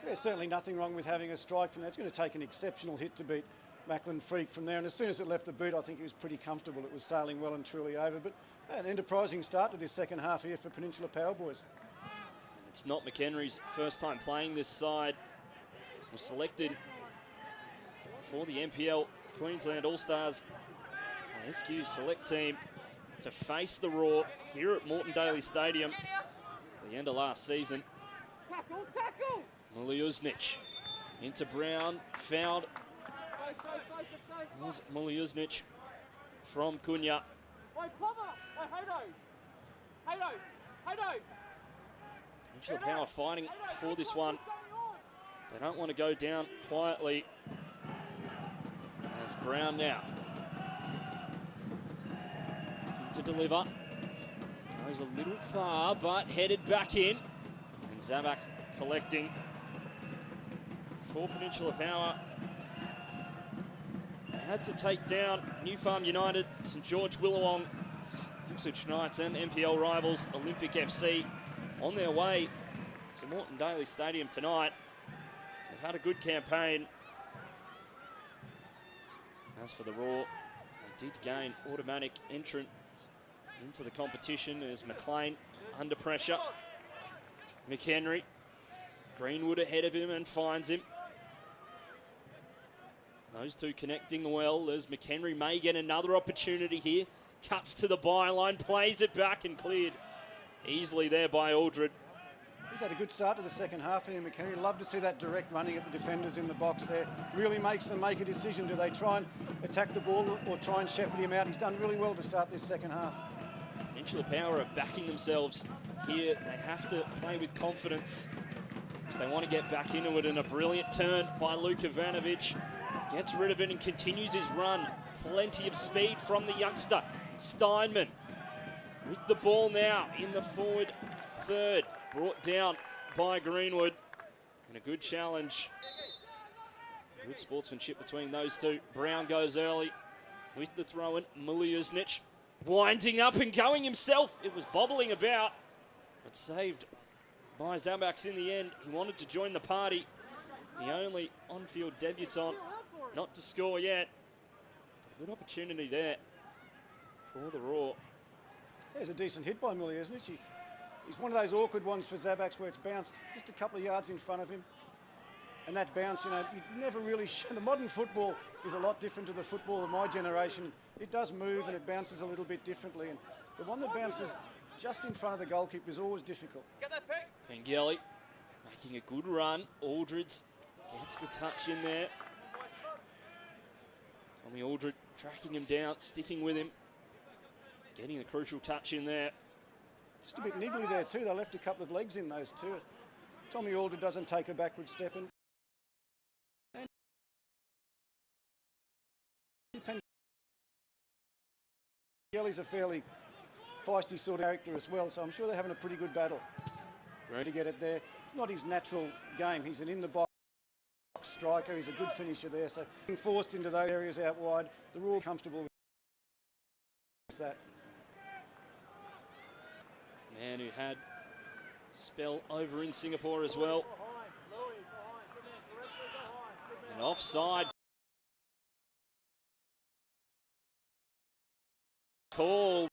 There's certainly nothing wrong with having a strike from that. It's going to take an exceptional hit to beat Macklin Freak from there, and as soon as it left the boot, I think he was pretty comfortable. It was sailing well and truly over, but an enterprising start to this second half here for Peninsula Power boys. It's not McHenry's first time playing this side. Was selected for the NPL Queensland All-Stars and FQ select team to face the Raw here at Moreton Daily Stadium at the end of last season. Tackle, tackle! Muliuznic into Brown, fouled. There's Muliuznic from Cunha. Oi, plumber! Oi, Hodo! Hodo! Hodo! Peninsula Power fighting for this one. They don't want to go down quietly. As Brown now looking to deliver. Goes a little far, but headed back in. And Zabak's collecting for Peninsula Power. They had to take down New Farm United, St George Willawong, Ipswich Knights and NPL rivals Olympic FC on their way to Moreton Daily Stadium tonight. They've had a good campaign. As for the Raw, they did gain automatic entrance into the competition as McLean under pressure. McHenry, Greenwood ahead of him and finds him. Those two connecting well as McHenry may get another opportunity here. Cuts to the byline, plays it back and cleared easily there by Aldred. He's had a good start to the second half here, McHenry. Love to see that direct running at the defenders in the box there. Really makes them make a decision. Do they try and attack the ball or try and shepherd him out? He's done really well to start this second half. Peninsula Power are backing themselves here. They have to play with confidence if they want to get back into it. And a brilliant turn by Luke Ivanovic. Gets rid of it and continues his run. Plenty of speed from the youngster. Steinman with the ball now in the forward third. Brought down by Greenwood. And a good challenge. Good sportsmanship between those two. Brown goes early with the throw-in. Muliuznic winding up and going himself. It was bobbling about, but saved by Zabaks in the end. He wanted to join the party. The only on-field debutant not to score yet. Good opportunity there for the Raw. There's a decent hit by Muliuznic. He's one of those awkward ones for Zabaks where it's bounced just a couple of yards in front of him. And that bounce, you know, you never really the modern football is a lot different to the football of my generation. It does move and it bounces a little bit differently. And the one that bounces just in front of the goalkeeper is always difficult. Pengelly making a good run. Aldridge gets the touch in there. Tommy Aldred tracking him down, sticking with him. Getting a crucial touch in there. Just a bit niggly there too. They left a couple of legs in those two. Tommy Aldred doesn't take a backward step. And Pengelly's a fairly feisty sort of character as well, so I'm sure they're having a pretty good battle. Right. To get it there. It's not his natural game. He's an in-the-box striker. He's a good finisher there. So being forced into those areas out wide, the Raw comfortable with that. Man who had a spell over in Singapore as well. And offside. Call.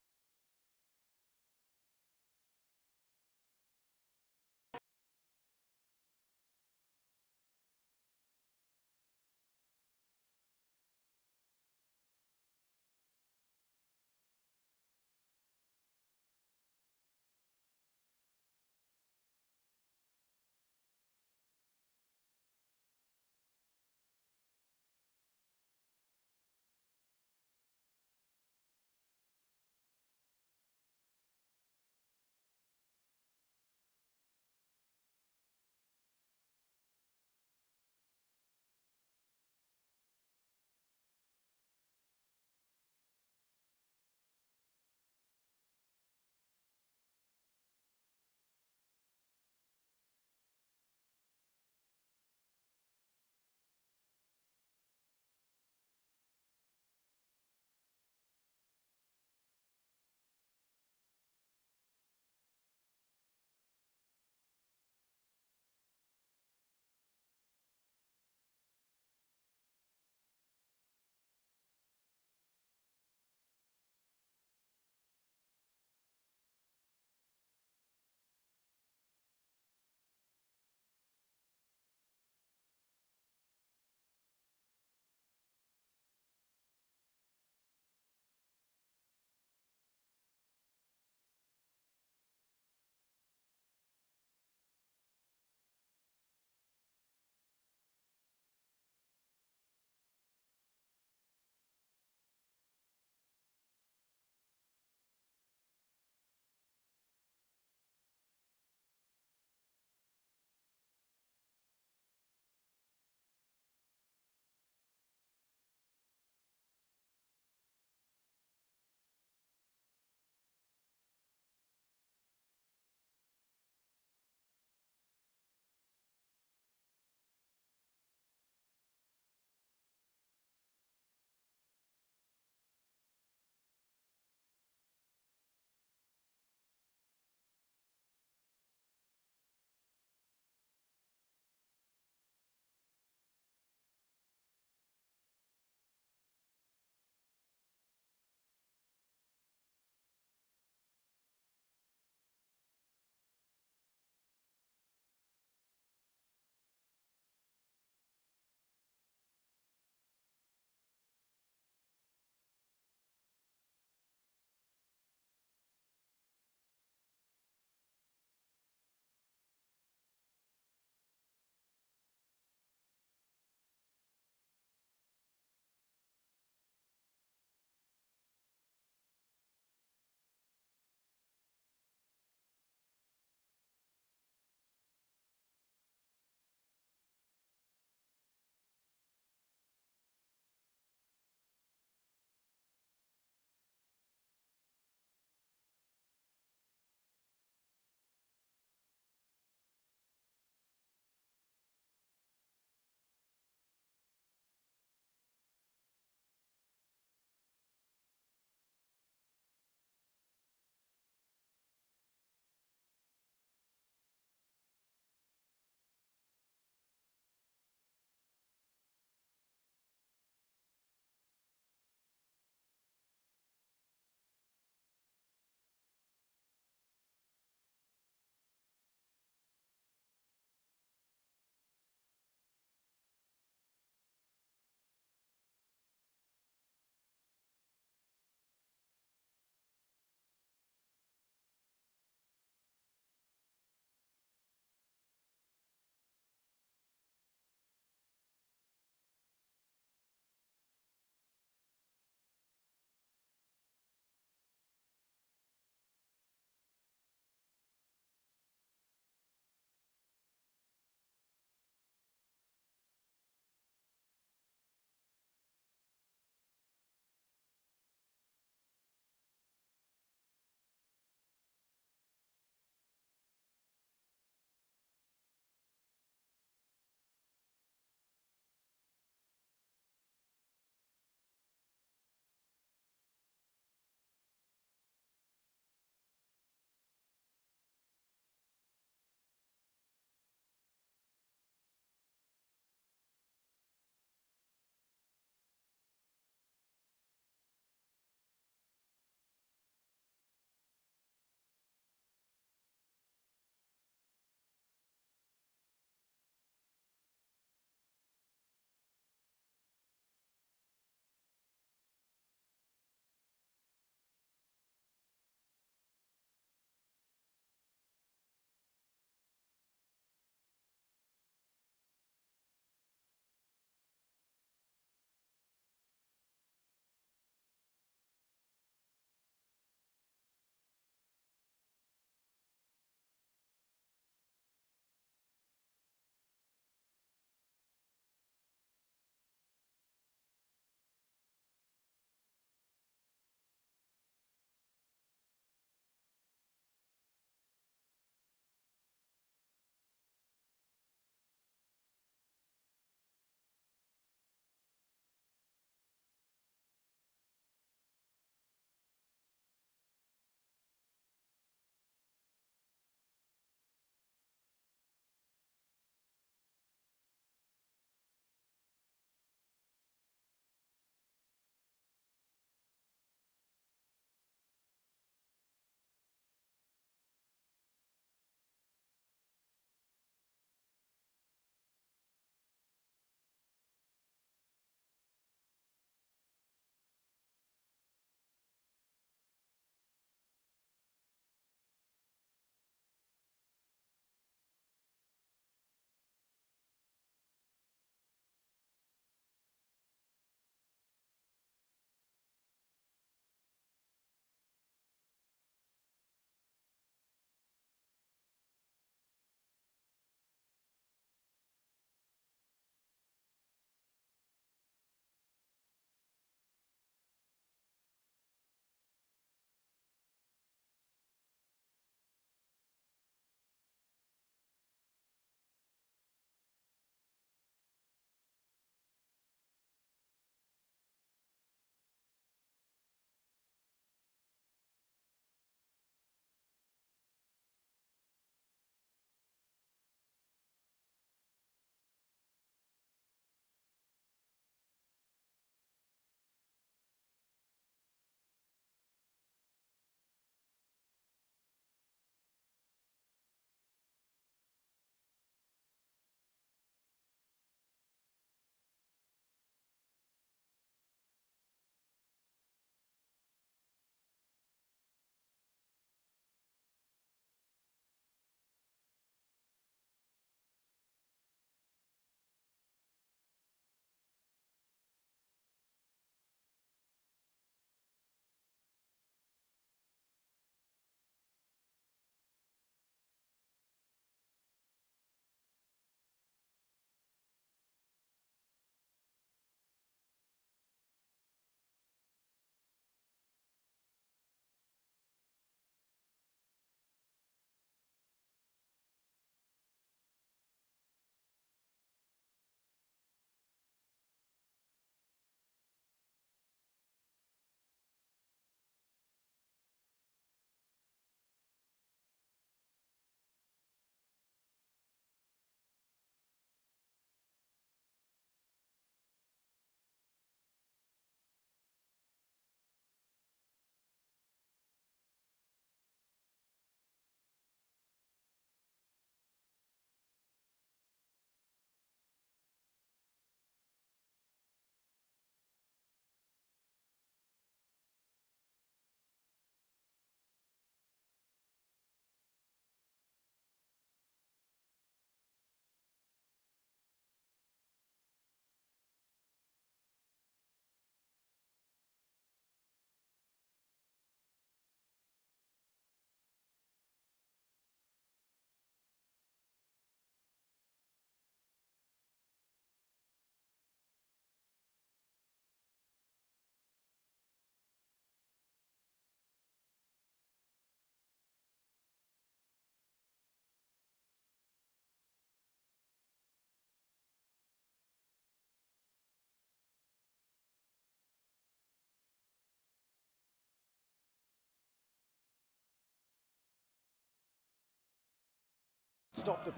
stop the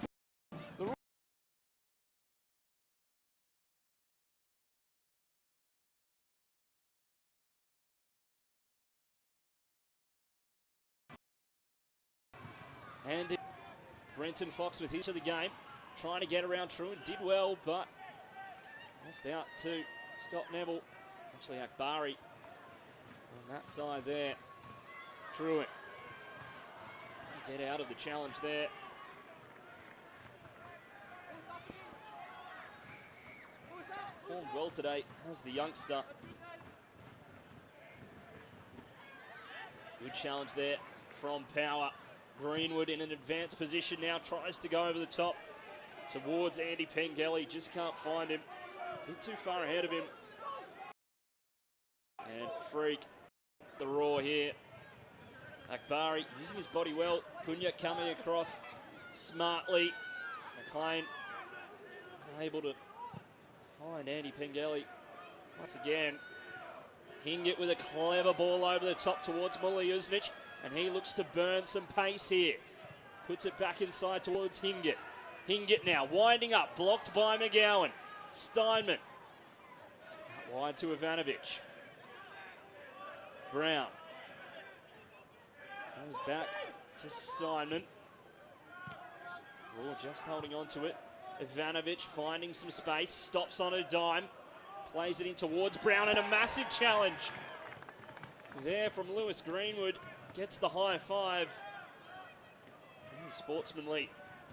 rule. And Brenton Fox with his to the game, trying to get around Truant, did well, but lost out to Scott Neville. Actually, Akbari on that side there. Truant get out of the challenge there. Performed well today as the youngster. Good challenge there from Power. Greenwood in an advanced position now, tries to go over the top towards Andy Pengelly, just can't find him. A bit too far ahead of him. And Freak, the Raw here. Akbari using his body well. Cunha coming across smartly. McLean unable to find Andy Pengelly. Once again, Hingett with a clever ball over the top towards Muliuznic, and he looks to burn some pace here. Puts it back inside towards Hingett. Hingett now winding up, blocked by McGowan. Steinman out wide to Ivanovic. Brown goes back to Steinman. Raw just holding on to it. Ivanovic finding some space, stops on a dime, plays it in towards Brown, and a massive challenge there from Lewis Greenwood. Gets the high five. Very sportsmanly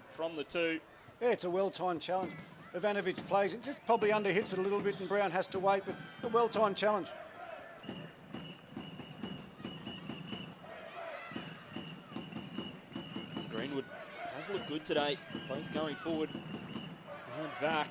from the two. Yeah, it's a well-timed challenge. Ivanovic plays it, just probably underhits it a little bit and Brown has to wait, but a well-timed challenge. Greenwood has looked good today, both going forward and back.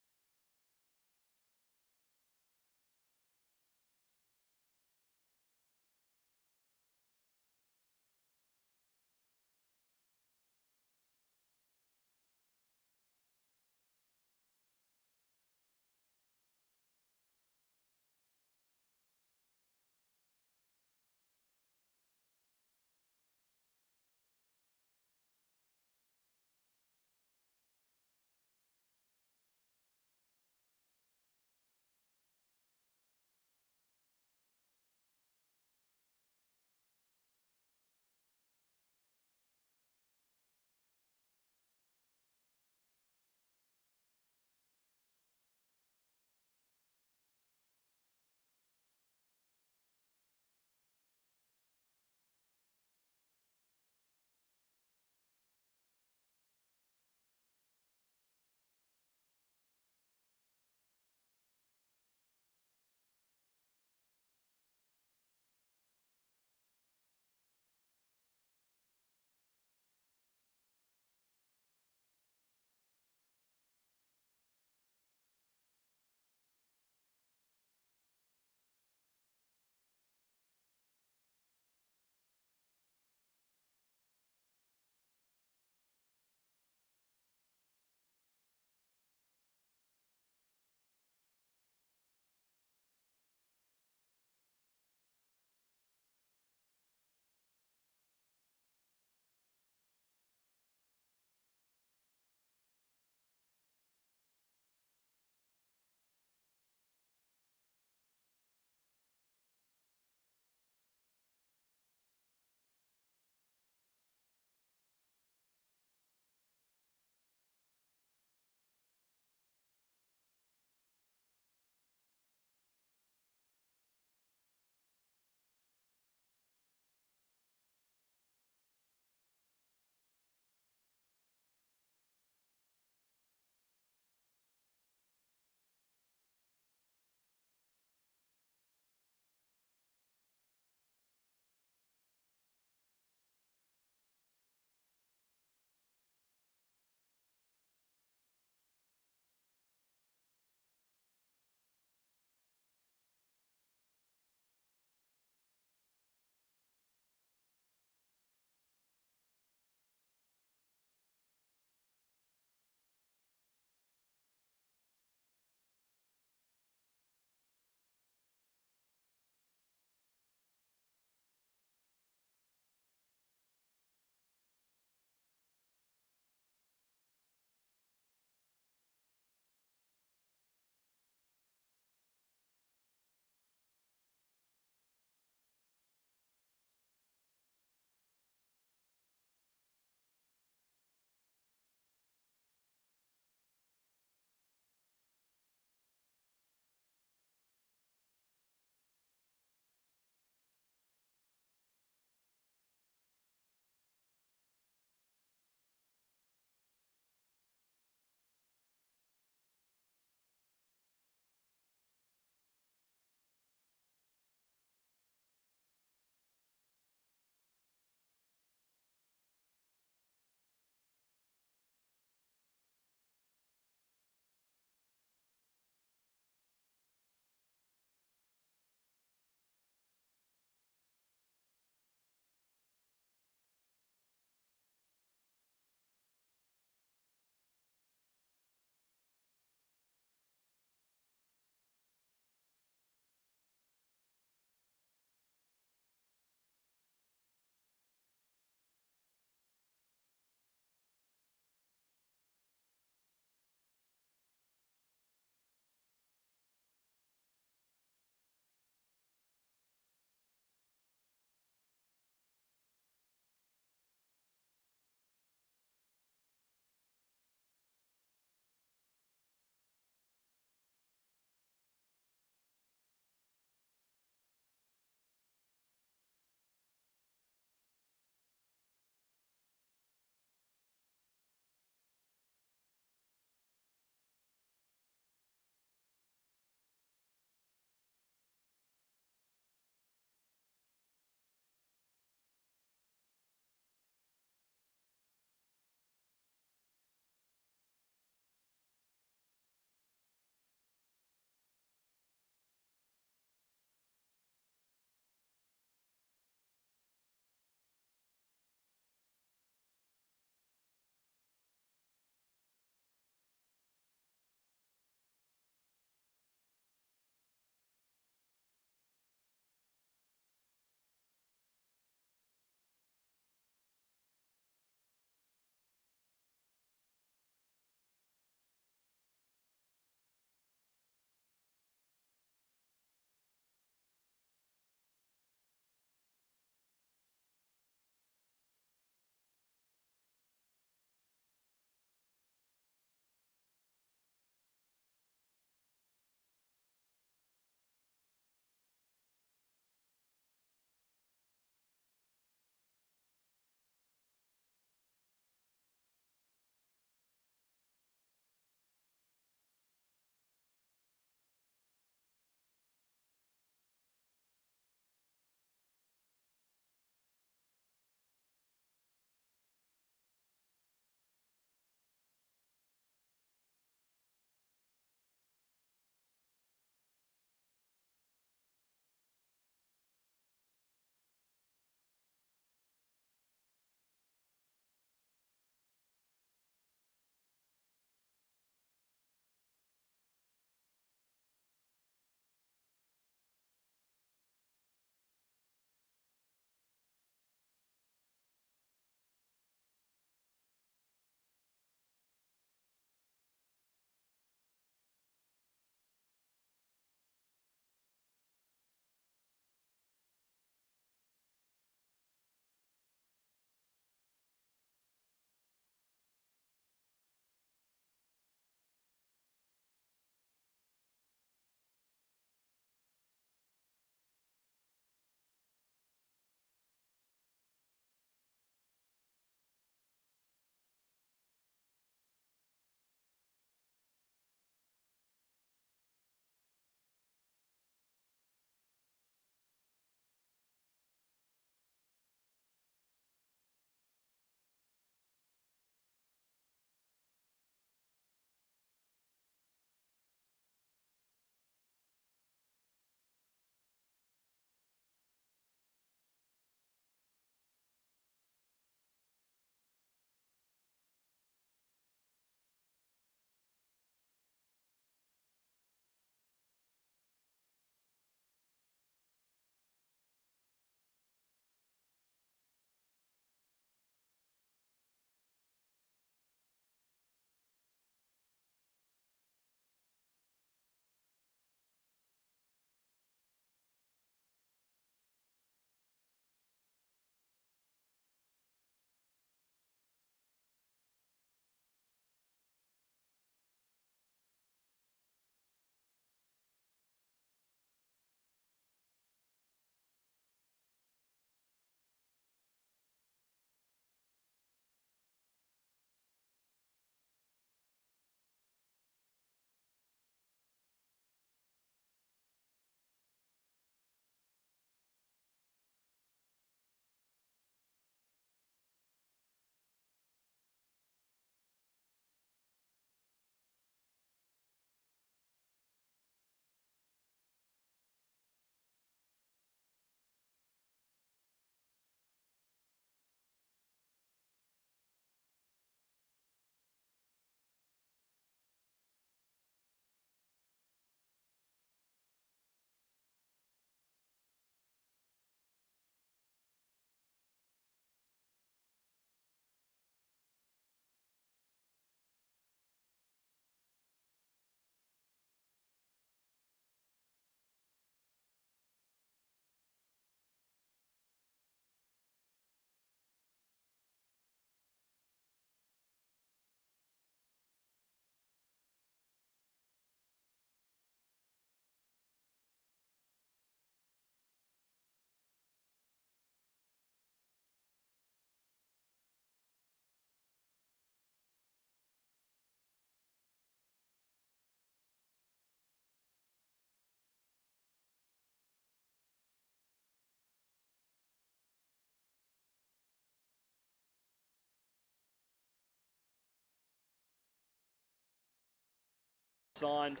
signed.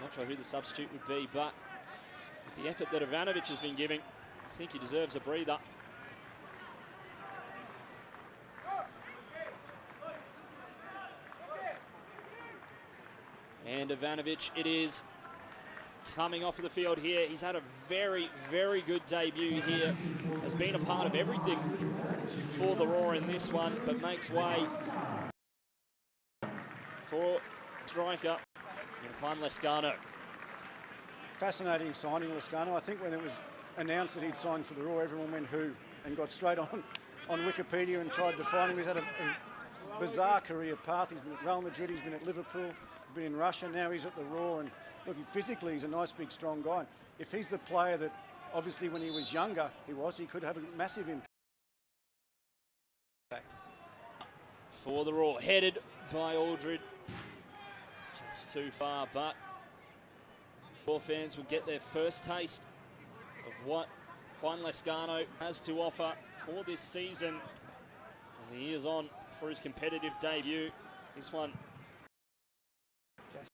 Not sure who the substitute would be, but with the effort that Ivanovic has been giving, I think he deserves a breather. And Ivanovic it is, coming off of the field here. He's had a very, very good debut here. Has been a part of everything for the Roar in this one, but makes way for striker Lascano. Fascinating signing, Lascano. I think when it was announced that he'd signed for the Roar, everyone went who and got straight on Wikipedia and tried to find him. He's had a bizarre career path. He's been at Real Madrid, he's been at Liverpool, he's been in Russia, now he's at the Roar. And look, physically he's a nice, big, strong guy. If he's the player that obviously when he was younger he could have a massive impact. For the Roar, headed by Aldred. Just too far, but Roar fans will get their first taste of what Juan Lascano has to offer for this season as he is on for his competitive debut. This one just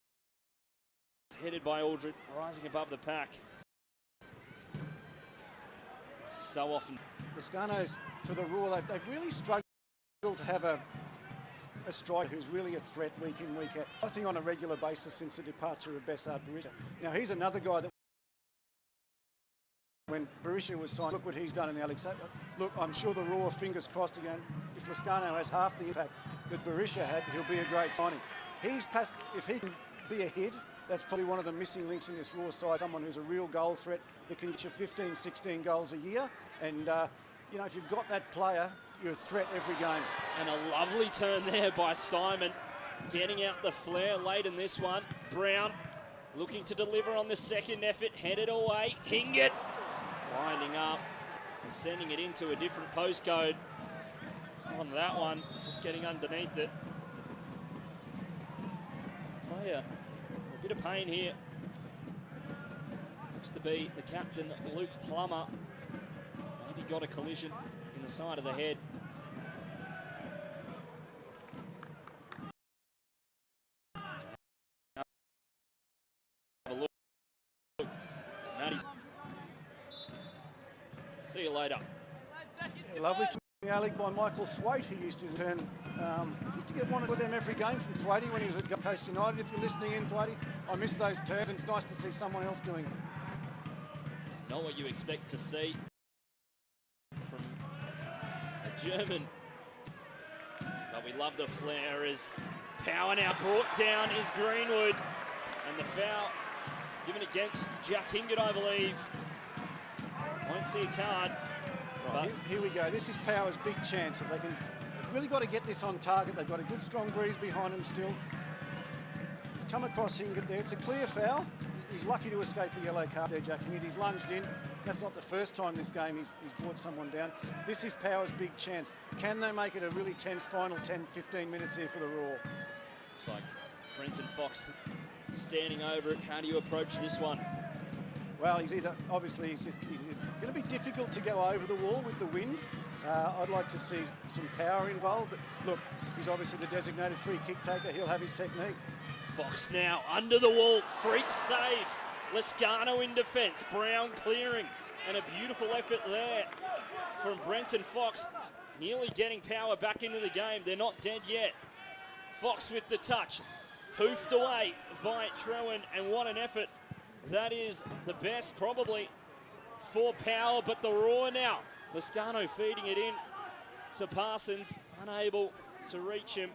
headed by Aldred, rising above the pack. So often. Lascano's, for the Roar, they've really struggled to have a striker who's really a threat week in, week out. I think on a regular basis since the departure of Bessart Berisha. Now he's another guy that when Berisha was signed, look what he's done in the Alex. Look, I'm sure the Roar, fingers crossed again, if Lascano has half the impact that Berisha had, he'll be a great signing. If he can be a hit, that's probably one of the missing links in this Roar side, someone who's a real goal threat that can get you 15, 16 goals a year. And, you know, if you've got that player, you're a threat every game. And a lovely turn there by Steinman, getting out the flare late in this one. Brown looking to deliver on the second effort, headed away. Hingett winding up and sending it into a different postcode. On that one, just getting underneath it. Player, a bit of pain here. Looks to be the captain, Luke Plummer. Maybe got a collision in the side of the head. See you later. Yeah, lovely to league by Michael Thwaite, who used to turn, used to get one with them every game from Thwaitie when he was at Gold Coast United. If you're listening in, Thwaitie, I miss those turns, and it's nice to see someone else doing it. Not what you expect to see from a German, but we love the flair as power now brought down is Greenwood, and the foul given against Jack Hingett, I believe. Won't see a card. Right, here we go. This is Power's big chance. If they've really got to get this on target. They've got a good strong breeze behind them still. He's come across Hingett there. It's a clear foul. He's lucky to escape a yellow card there, Jack Hingett. He's lunged in. That's not the first time this game he's brought someone down. This is Power's big chance. Can they make it a really tense final 10, 15 minutes here for the Roar? Looks like Brenton Fox standing over it. How do you approach this one? Well, he's going to be difficult to go over the wall with the wind. I'd like to see some power involved, but look, he's obviously the designated free kick taker. He'll have his technique. Fox now under the wall, Freak saves. Lascano in defence, Brown clearing, and a beautiful effort there from Brenton Fox, nearly getting Power back into the game. They're not dead yet. Fox with the touch, hoofed away by Trewin, and what an effort. That is the best probably for Power, but the Roar now. Lascano feeding it in to Parsons, unable to reach him.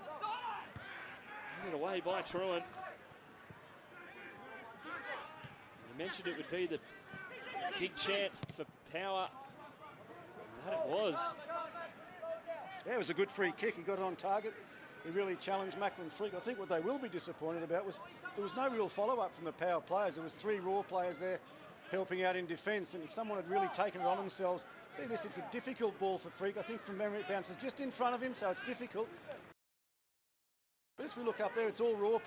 Handed away by Trewin. You mentioned it would be the big chance for Power. That it was. Yeah, it was a good free kick. He got it on target. He really challenged Macklin Freak. I think what they will be disappointed about was there was no real follow-up from the Power players. There was 3 Raw players there helping out in defence, and if someone had really taken it on themselves, see this, it's a difficult ball for Freak. I think from memory it bounces just in front of him, so it's difficult. As we look up there, it's all Raw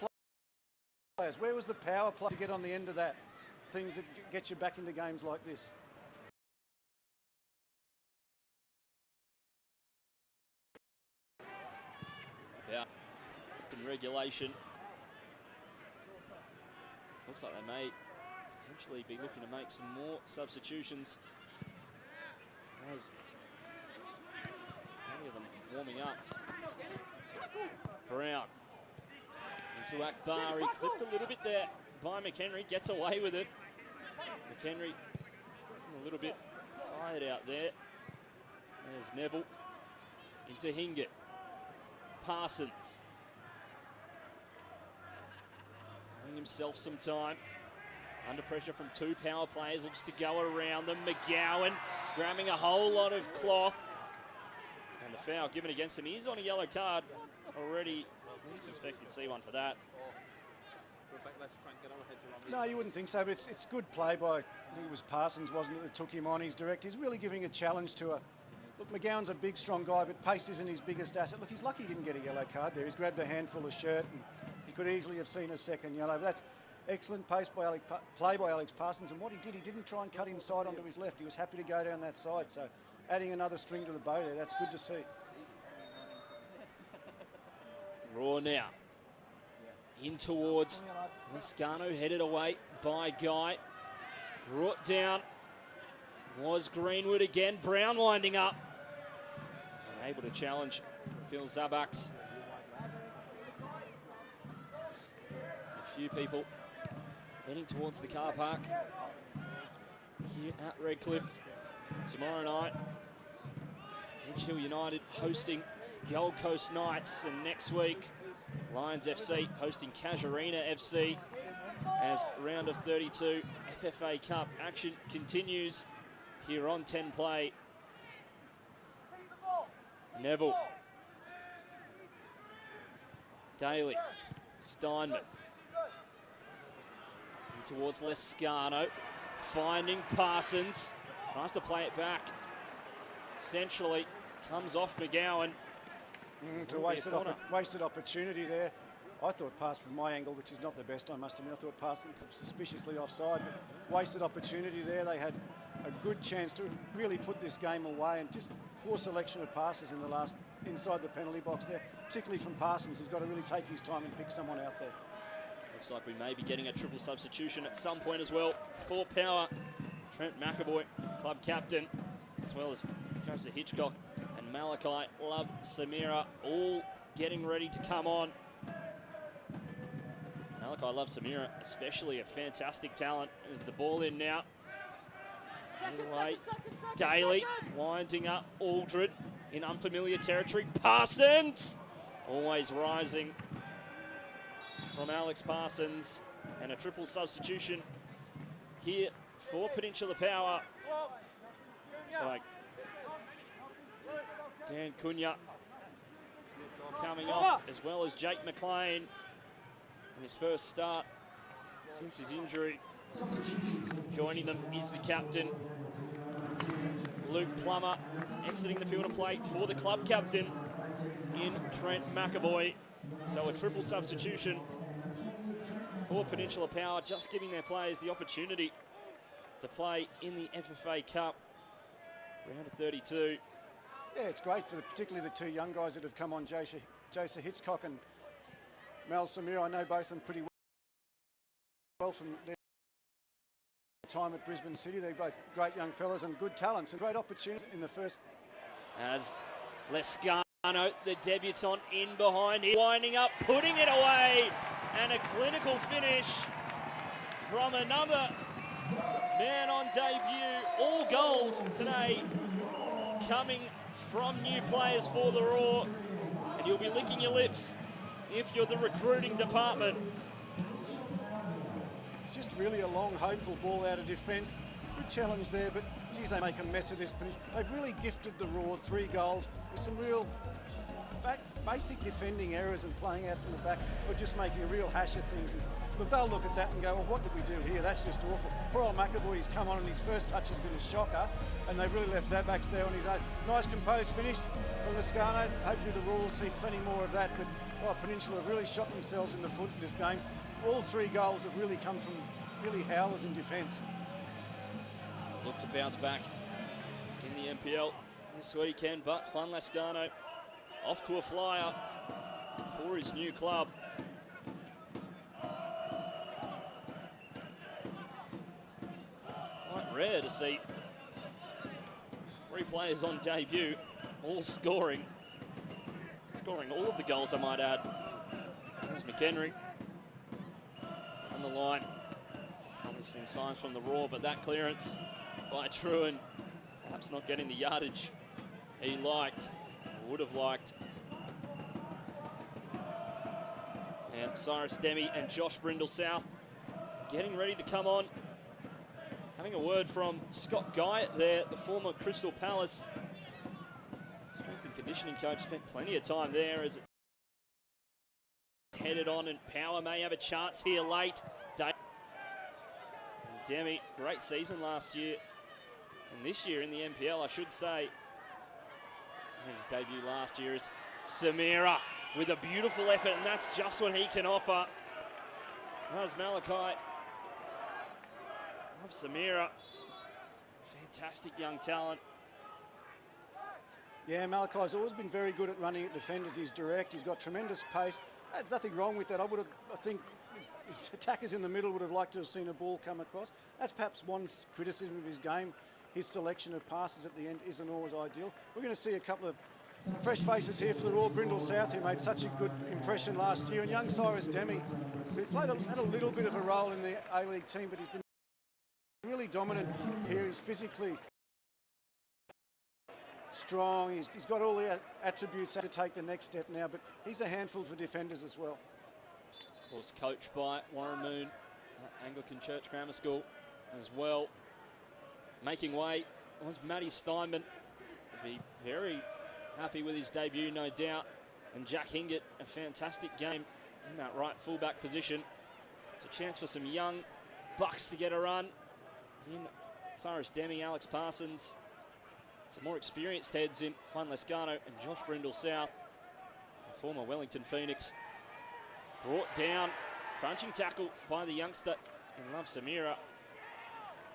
players. Where was the Power play to get on the end of that? Things that get you back into games like this. regulation. Looks like they may potentially be looking to make some more substitutions, as many of them warming up. Brown into Akbari, clipped a little bit there by McHenry, gets away with it. McHenry a little bit tired out there. There's Neville into Hingett. Parsons giving himself some time. Under pressure from two power players, looks to go around them. McGowan grabbing a whole lot of cloth. And the foul given against him. He's on a yellow card already. Wouldn't suspect he'd see one for that. No, you wouldn't think so, but it's good play by, I think it was Parsons, wasn't it, that took him on. He's direct. He's really giving a challenge to a... Look, McGowan's a big, strong guy, but pace isn't his biggest asset. Look, he's lucky he didn't get a yellow card there. He's grabbed a handful of shirt, and he could easily have seen a second yellow. But that's excellent play by Alex Parsons, and what he didn't try and cut inside onto his left. He was happy to go down that side, so adding another string to the bow there, that's good to see. Raw now. In towards Lascano, headed away by Guy. Brought down was Greenwood again. Brown winding up. Unable to challenge Phil Zabaks. A few people heading towards the car park here at Redcliffe. Tomorrow night, Edge Hill United hosting Gold Coast Knights, and next week Lions FC hosting Casuarina FC as round of 32 FFA Cup action continues here on 10 Play. Neville. Daly. Steinman. In towards Lascano. Finding Parsons. Tries to play it back. Centrally. Comes off McGowan. It's a wasted opportunity there. I thought passed from my angle, which is not the best, I must admit. I thought Parsons was suspiciously offside, but wasted opportunity there. They had a good chance to really put this game away, and just poor selection of passes in the last, inside the penalty box there, particularly from Parsons. He's got to really take his time and pick someone out there. Looks like we may be getting a triple substitution at some point as well. For Power, Trent McAvoy, club captain, as well as Joseph Hitchcock and Malachi Love Samira, all getting ready to come on. Malachi Love Samira, especially a fantastic talent. Is the ball in now? Anyway, Daly winding up Aldred in unfamiliar territory. Parsons! Always rising from Alex Parsons, and a triple substitution here for Peninsula Power. So Dan Cunha coming off, as well as Jake McLean in his first start since his injury. Joining them is the captain, Luke Plummer, exiting the field of play for the club captain in Trent McAvoy. So a triple substitution for Peninsula Power, just giving their players the opportunity to play in the FFA Cup, round of 32. Yeah, it's great for particularly the two young guys that have come on, Joseph Hitchcock and Mal Samir. I know both of them pretty well from their time at Brisbane City. They're both great young fellas and good talents, and great opportunities in the first. As Lascano, the debutant, in behind him, winding up, putting it away, and a clinical finish from another man on debut. All goals today coming from new players for the Raw, and you'll be licking your lips if you're the recruiting department. It's just really a long, hopeful ball out of defence. Good challenge there, but geez, they make a mess of this. They've really gifted the Raw 3 goals with some real basic defending errors and playing out from the back, or just making a real hash of things. And look, they'll look at that and go, well, what did we do here? That's just awful. Poor old McAvoy's come on, and his first touch has been a shocker, and they've really left Zabaks there on his own. Nice composed finish from Lascano. Hopefully the Raw will see plenty more of that, but Peninsula have really shot themselves in the foot in this game. All 3 goals have really come from really howlers in defence. Look to bounce back in the NPL this weekend, but Juan Lascano off to a flyer for his new club. Quite rare to see 3 players on debut, all scoring. Scoring all of the goals, I might add. There's McHenry. Down the line. Obviously signs from the Raw, but that clearance by Truan, perhaps not getting the yardage he liked, or would have liked. And Cyrus Demi and Josh Brindle South getting ready to come on. Having a word from Scott Guyatt there, the former Crystal Palace strength and conditioning coach, spent plenty of time there as it's headed on, and Power may have a chance here late. And Demi, great season last year, and this year in the NPL, I should say. His debut last year is Samira with a beautiful effort, and that's just what he can offer. How's Malachi? Love Samira. Fantastic young talent. Yeah, Malachi's always been very good at running at defenders. He's direct, he's got tremendous pace. There's nothing wrong with that. I think his attackers in the middle would have liked to have seen a ball come across. That's perhaps one criticism of his game. His selection of passes at the end isn't always ideal. We're going to see a couple of fresh faces here for the Royal Brindle South, who made such a good impression last year. And young Cyrus Demi, who had a little bit of a role in the A-League team, but he's been really dominant here. He's physically strong. He's got all the attributes to take the next step now, but he's a handful for defenders as well. Of course, coached by Warren Moon at Anglican Church Grammar School as well. Making way was Matty Steinman. He'll be very happy with his debut, no doubt. And Jack Hingett, a fantastic game in that right fullback position. It's a chance for some young bucks to get a run. In Cyrus Demi, Alex Parsons. Some more experienced heads in Juan Lascano and Josh Brindle South. The former Wellington Phoenix. Brought down, crunching tackle by the youngster in Love Samira.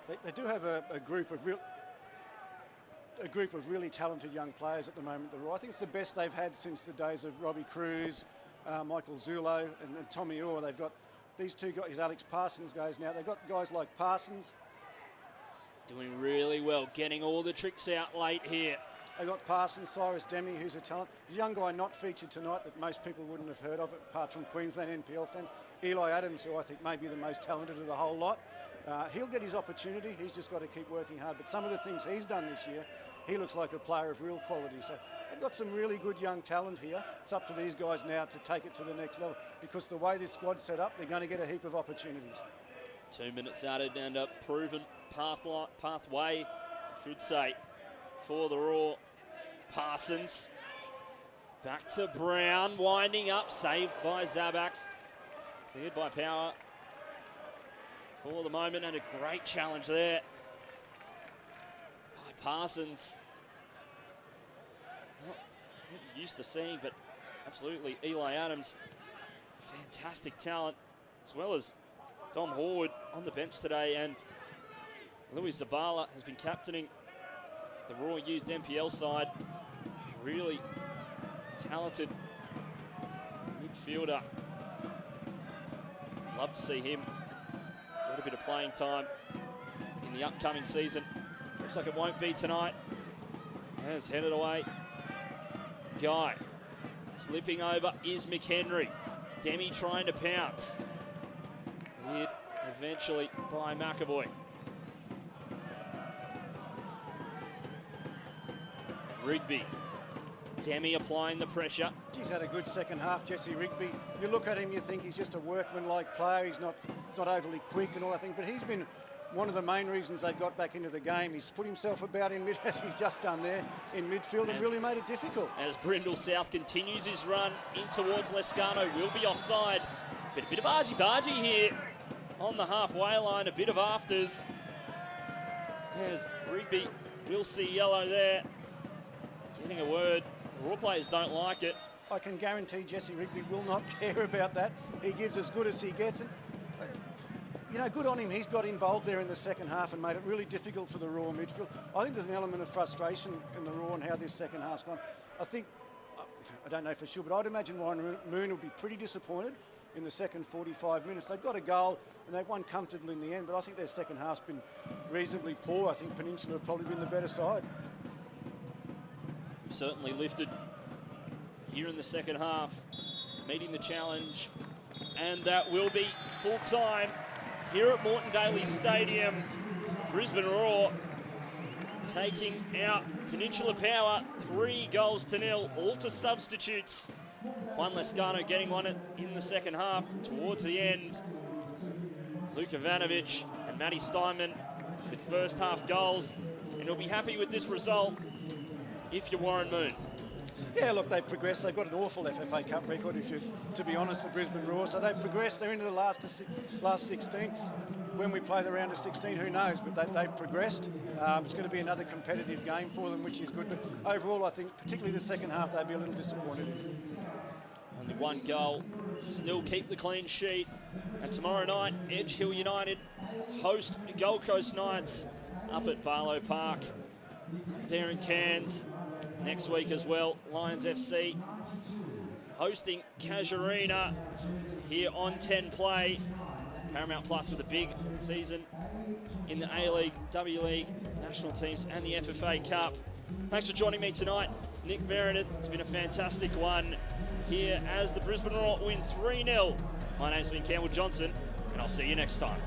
They do have a group of really talented young players at the moment. I think it's the best they've had since the days of Robbie Cruz, Michael Zulo, and Tommy Orr. They've got these two guys. Alex Parsons goes now. They've got guys like Parsons. Doing really well, getting all the tricks out late here. They've got Parsons, Cyrus Demi, who's a talent. A young guy not featured tonight that most people wouldn't have heard of, apart from Queensland NPL fans. Eli Adams, who I think may be the most talented of the whole lot. He'll get his opportunity. He's just got to keep working hard. But some of the things he's done this year, he looks like a player of real quality. So they've got some really good young talent here. It's up to these guys now to take it to the next level, because the way this squad's set up, they're going to get a heap of opportunities. 2 minutes added and a proven pathway, I should say, for the Raw. Parsons back to Brown, winding up, saved by Zabax, cleared by Power for the moment, and a great challenge there by Parsons. Not what you're used to seeing, but absolutely Eli Adams, fantastic talent, as well as Dom Horwood on the bench today, and Louis Zabala has been captaining the Raw Youth NPL side. Really talented midfielder. Love to see him get a bit of playing time in the upcoming season. Looks like it won't be tonight. Has headed away. Guy slipping over is McHenry. Demi trying to pounce. Hit eventually by McAvoy. Rigby. Demi applying the pressure. He's had a good second half, Jesse Rigby. You look at him, you think he's just a workman-like player. He's not overly quick and all that thing, but he's been one of the main reasons they got back into the game. He's put himself about in mid, as he's just done there in midfield, and really made it difficult. As Brindle South continues his run in towards Lascano, will be offside. But a bit of argy-bargy here on the halfway line, a bit of afters. As Rigby will see yellow there. Getting a word. The Raw players don't like it. I can guarantee Jesse Rigby will not care about that. He gives as good as he gets. And, you know, good on him. He's got involved there in the second half and made it really difficult for the Raw midfield. I think there's an element of frustration in the Raw and how this second half's gone. I think I don't know for sure, but I'd imagine Warren Moon will be pretty disappointed in the second 45 minutes. They've got a goal and they've won comfortably in the end, but I think their second half's been reasonably poor. I think Peninsula have probably been the better side. Certainly lifted here in the second half, meeting the challenge, and that will be full time here at Moreton Daly Stadium. Brisbane Roar taking out Peninsula Power 3-0, all to substitutes. Juan Lascano getting one in the second half towards the end. Luke Ivanovic and Matty Steinman with first half goals, and you'll be happy with this result if you're Warren Moon. Yeah, look, they've progressed. They've got an awful FFA Cup record, to be honest, at Brisbane Roar. So they've progressed. They're into the last 16. When we play the round of 16, who knows? But they've progressed. It's going to be another competitive game for them, which is good. But overall, I think, particularly the second half, they'd be a little disappointed in. Only one goal. Still keep the clean sheet. And tomorrow night, Edge Hill United host Gold Coast Knights up at Barlow Park. There in Cairns. Next week as well, Lions FC hosting Casuarina here on 10 Play. Paramount Plus with a big season in the A-League, W-League, national teams and the FFA Cup. Thanks for joining me tonight, Nick Meredith. It's been a fantastic one here as the Brisbane Roar win 3-0. My name's been Campbell Johnson, and I'll see you next time.